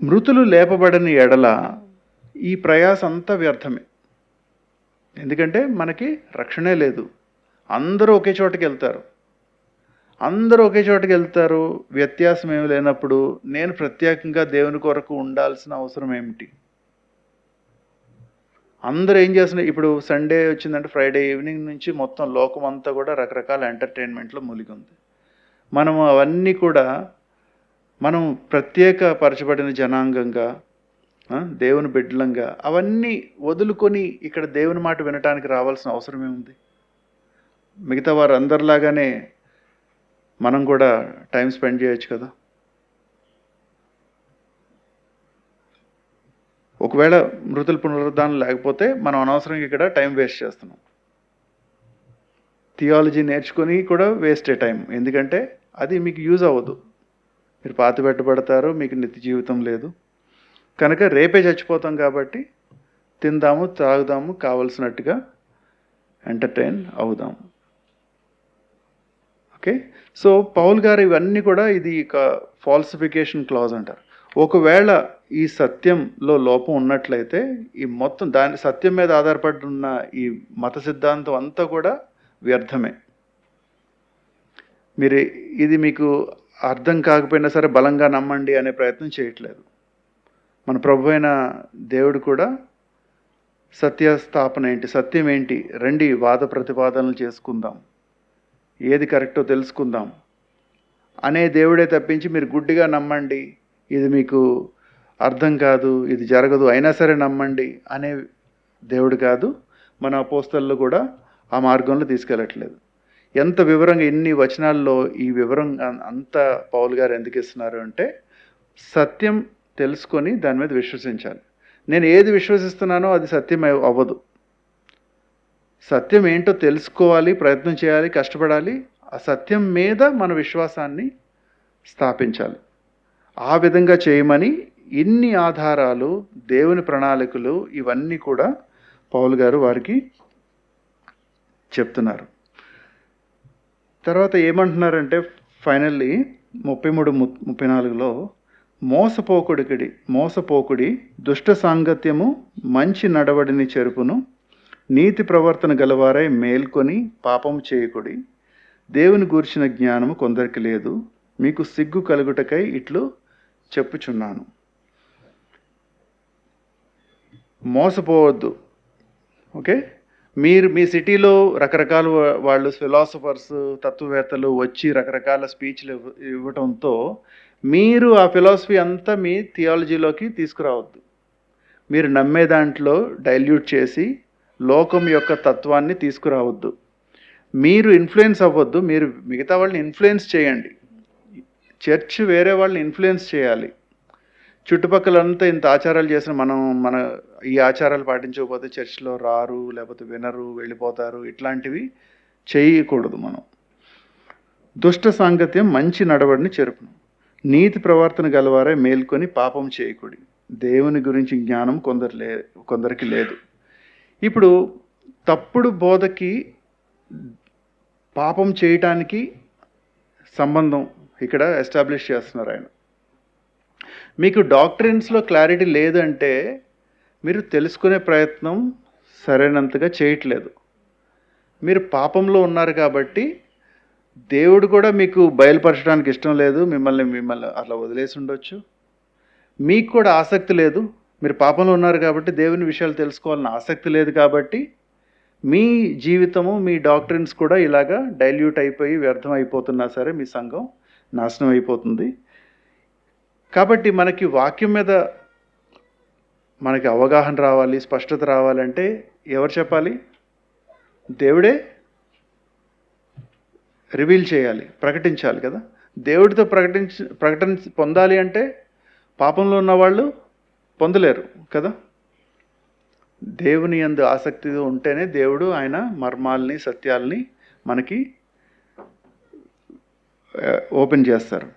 మృతులు లేపబడని ఎడల ఈ ప్రయాస అంతా వ్యర్థమే. ఎందుకంటే మనకి రక్షణే లేదు. అందరూ ఒకే చోటకి వెళ్తారు. వ్యత్యాసం ఏమి లేనప్పుడు నేను ప్రత్యేకంగా దేవుని కొరకు ఉండాల్సిన అవసరం ఏమిటి? అందరూ ఏం చేస్తున్నారు? ఇప్పుడు సండే వచ్చిందంటే ఫ్రైడే ఈవినింగ్ నుంచి మొత్తం లోకం అంతా కూడా రకరకాల ఎంటర్టైన్మెంట్లో మునిగి ఉంది. మనము అవన్నీ కూడా మనం ప్రత్యేకపరచబడిన జనాంగంగా, దేవుని బిడ్డలంగా అవన్నీ వదులుకొని ఇక్కడ దేవుని మాట వినటానికి రావాల్సిన అవసరం ఏముంది? మిగతా వారు అందరిలాగానే మనం కూడా టైం స్పెండ్ చేయొచ్చు కదా. ఒకవేళ మృతుల పునరుద్ధానం లేకపోతే మనం అనవసరంగా ఇక్కడ టైం వేస్ట్ చేస్తున్నాం. థియాలజీ నేర్చుకొని కూడా వేస్టే టైం. ఎందుకంటే అది మీకు యూజ్ అవ్వదు. మీరు పాతి పెట్టబడతారు, మీకు నిత్య జీవితం లేదు. కనుక రేపే చచ్చిపోతాం కాబట్టి తిందాము, తాగుదాము, కావలసినట్టుగా ఎంటర్టైన్ అవుదాము. ఓకే, సో పౌల్ గారు ఇవన్నీ కూడా ఇది ఒక ఫాల్సిఫికేషన్ క్లాజ్ అంటారు. ఒకవేళ ఈ సత్యంలో లోపం ఉన్నట్లయితే ఈ మొత్తం దాని సత్యం మీద ఆధారపడి ఉన్న ఈ మత సిద్ధాంతం అంతా కూడా వ్యర్థమే. మీరు ఇది మీకు అర్థం కాకపోయినా సరే బలంగా నమ్మండి అనే ప్రయత్నం చేయట్లేదు. మన ప్రభు అయిన దేవుడు కూడా సత్యస్థాపన ఏంటి, సత్యం ఏంటి, రండి వాద ప్రతిపాదనలు చేసుకుందాం, ఏది కరెక్టో తెలుసుకుందాం అనే దేవుడే తప్పించి మీరు గుడ్డిగా నమ్మండి, ఇది మీకు అర్థం కాదు, ఇది జరగదు, అయినా సరే నమ్మండి అనే దేవుడు కాదు. మన అపోస్తలు కూడా ఆ మార్గంలో తీసుకెళ్ళట్లేదు. ఎంత వివరంగా ఇన్ని వచనాల్లో ఈ వివరం అంతా పౌలు గారు ఎందుకు ఇస్తున్నారు అంటే, సత్యం తెలుసుకొని దాని మీద విశ్వసించాలి. నేను ఏది విశ్వసిస్తున్నానో అది సత్యం అవ్వదు. సత్యం ఏంటో తెలుసుకోవాలి, ప్రయత్నం చేయాలి, కష్టపడాలి. ఆ సత్యం మీద మన విశ్వాసాన్ని స్థాపించాలి. ఆ విధంగా చేయమని ఇన్ని ఆధారాలు, దేవుని ప్రణాళికలు ఇవన్నీ కూడా పౌలు గారు వారికి చెప్తున్నారు. తర్వాత ఏమంటున్నారంటే ఫైనల్లీ 33-34లో మోసపోకుడి, దుష్ట సాంగత్యము మంచి నడవడిని చెరుపును, నీతి ప్రవర్తన గలవారై మేల్కొని పాపము చేయకుడి. దేవుని గూర్చిన జ్ఞానము కొందరికి లేదు, మీకు సిగ్గు కలుగుటకై ఇట్లు చెప్పుచున్నాను. మోసపోవద్దు. ఓకే, మీ సిటీలో రకరకాల వాళ్ళు ఫిలాసఫర్స్, తత్వవేత్తలు వచ్చి రకరకాల స్పీచ్లు ఇవ్వటంతో మీరు ఆ ఫిలాసఫీ అంతా మీ థియాలజీలోకి తీసుకురావద్దు. మీరు నమ్మే దాంట్లో డైల్యూట్ చేసి లోకం యొక్క తత్వాన్ని తీసుకురావద్దు. మీరు ఇన్ఫ్లుయెన్స్ అవ్వద్దు, మీరు మిగతా వాళ్ళని ఇన్ఫ్లుయెన్స్ చేయండి. చర్చ్ వేరే వాళ్ళని ఇన్ఫ్లుయెన్స్ చేయాలి. చుట్టుపక్కలంతా ఇంత ఆచారాలు చేసిన మన ఈ ఆచారాలు పాటించకపోతే చర్చ్లో రారు, లేకపోతే వినరు, వెళ్ళిపోతారు, ఇట్లాంటివి చేయకూడదు మనం. దుష్ట సాంగత్యం మంచి నడవడిని చెరుపును, నీతి ప్రవర్తన గలవారే మేల్కొని పాపం చేయకుడి. దేవుని గురించి జ్ఞానం కొందరికి లేదు. ఇప్పుడు తప్పుడు బోధకి పాపం చేయటానికి సంబంధం ఇక్కడ ఎస్టాబ్లిష్ చేస్తున్నారు ఆయన. మీకు డాక్ట్రిన్స్లో క్లారిటీ లేదంటే మీరు తెలుసుకునే ప్రయత్నం సరైనంతగా చేయట్లేదు. మీరు పాపంలో ఉన్నారు కాబట్టి దేవుడు కూడా మీకు బయలుపరచడానికి ఇష్టం లేదు, మిమ్మల్ని అట్లా వదిలేసి ఉండొచ్చు. మీకు కూడా ఆసక్తి లేదు, మీరు పాపంలో ఉన్నారు కాబట్టి దేవుని విషయాలు తెలుసుకోవాలని ఆసక్తి లేదు కాబట్టి మీ జీవితము, మీ డాక్ట్రిన్స్ కూడా ఇలాగా డైల్యూట్ అయిపోయి వ్యర్థం అయిపోతున్నా సరే మీ సంఘం నాశనం అయిపోతుంది. కాబట్టి మనకి వాక్యం మీద మనకి అవగాహన రావాలి, స్పష్టత రావాలంటే ఎవరు చెప్పాలి? దేవుడే రివీల్ చేయాలి, ప్రకటించాలి కదా. దేవుడితో ప్రకటన పొందాలి అంటే పాపంలో ఉన్నవాళ్ళు పొందలేరు కదా. దేవుని యందు ఆసక్తితో ఉంటేనే దేవుడు ఆయన మర్మాల్ని, సత్యాల్ని మనకి ఓపెన్ చేస్తారు.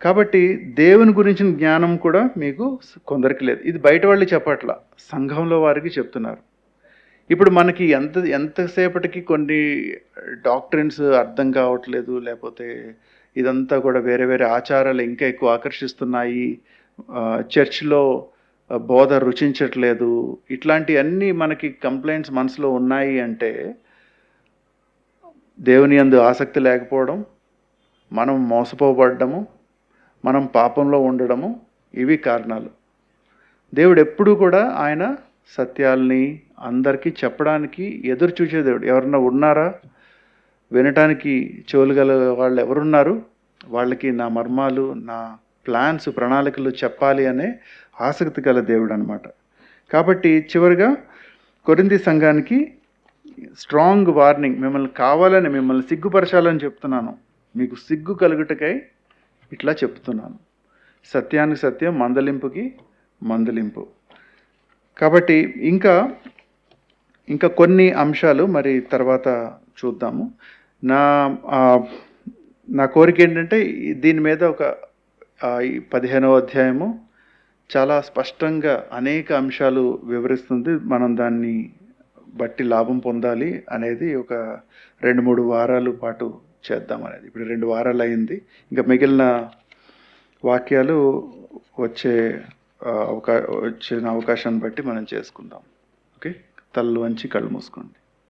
కాబట్టి దేవుని గురించిన జ్ఞానం కూడా మీకు కొందరికి లేదు. ఇది బయట వాళ్ళు చెప్పట్లా, సంఘంలో వారికి చెప్తున్నారు. ఇప్పుడు మనకి ఎంతసేపటికి కొన్ని డాక్ట్రిన్స్ అర్థం కావట్లేదు, లేకపోతే ఇదంతా కూడా వేరే వేరే ఆచారాలు ఇంకా ఎక్కువ ఆకర్షిస్తున్నాయి, చర్చ్లో బోధ రుచించట్లేదు, ఇట్లాంటివన్నీ మనకి కంప్లైంట్స్ మనసులో ఉన్నాయి అంటే దేవుని యందు ఆసక్తి లేకపోవడం, మనం మోసపోబడ్డము, మనం పాపంలో ఉండడము, ఇవి కారణాలు. దేవుడు ఎప్పుడూ కూడా ఆయన సత్యాల్ని అందరికీ చెప్పడానికి ఎదురు చూసే దేవుడు. ఎవరన్నా ఉన్నారా? వినటానికి చెవులు గల వాళ్ళు ఎవరున్నారు? వాళ్ళకి నా మర్మాలు, నా ప్లాన్స్, ప్రణాళికలు చెప్పాలి అనే ఆసక్తి గల దేవుడు అనమాట. కాబట్టి చివరిగా కొరింథీ సంఘానికి స్ట్రాంగ్ వార్నింగ్, మిమ్మల్ని సిగ్గుపరచాలని చెప్తున్నాను, మీకు సిగ్గు కలుగుటకై ఇట్లా చెప్తున్నాను. సత్యానికి సత్యం, మందలింపుకి మందలింపు. కాబట్టి ఇంకా కొన్ని అంశాలు మరి తర్వాత చూద్దాము. నా కోరిక ఏంటంటే దీని మీద ఒక 15వ అధ్యాయము చాలా స్పష్టంగా అనేక అంశాలు వివరిస్తుంది. మనం దాన్ని బట్టి లాభం పొందాలి అనేది ఒక 2-3 వారాల పాటు చేద్దాం అనేది. ఇప్పుడు 2 వారాలు అయింది. ఇంకా మిగిలిన వాక్యాలు వచ్చిన అవకాశాన్ని బట్టి మనం చేసుకుందాం. ఓకే, తలలు వంచి కళ్ళు మూసుకోండి.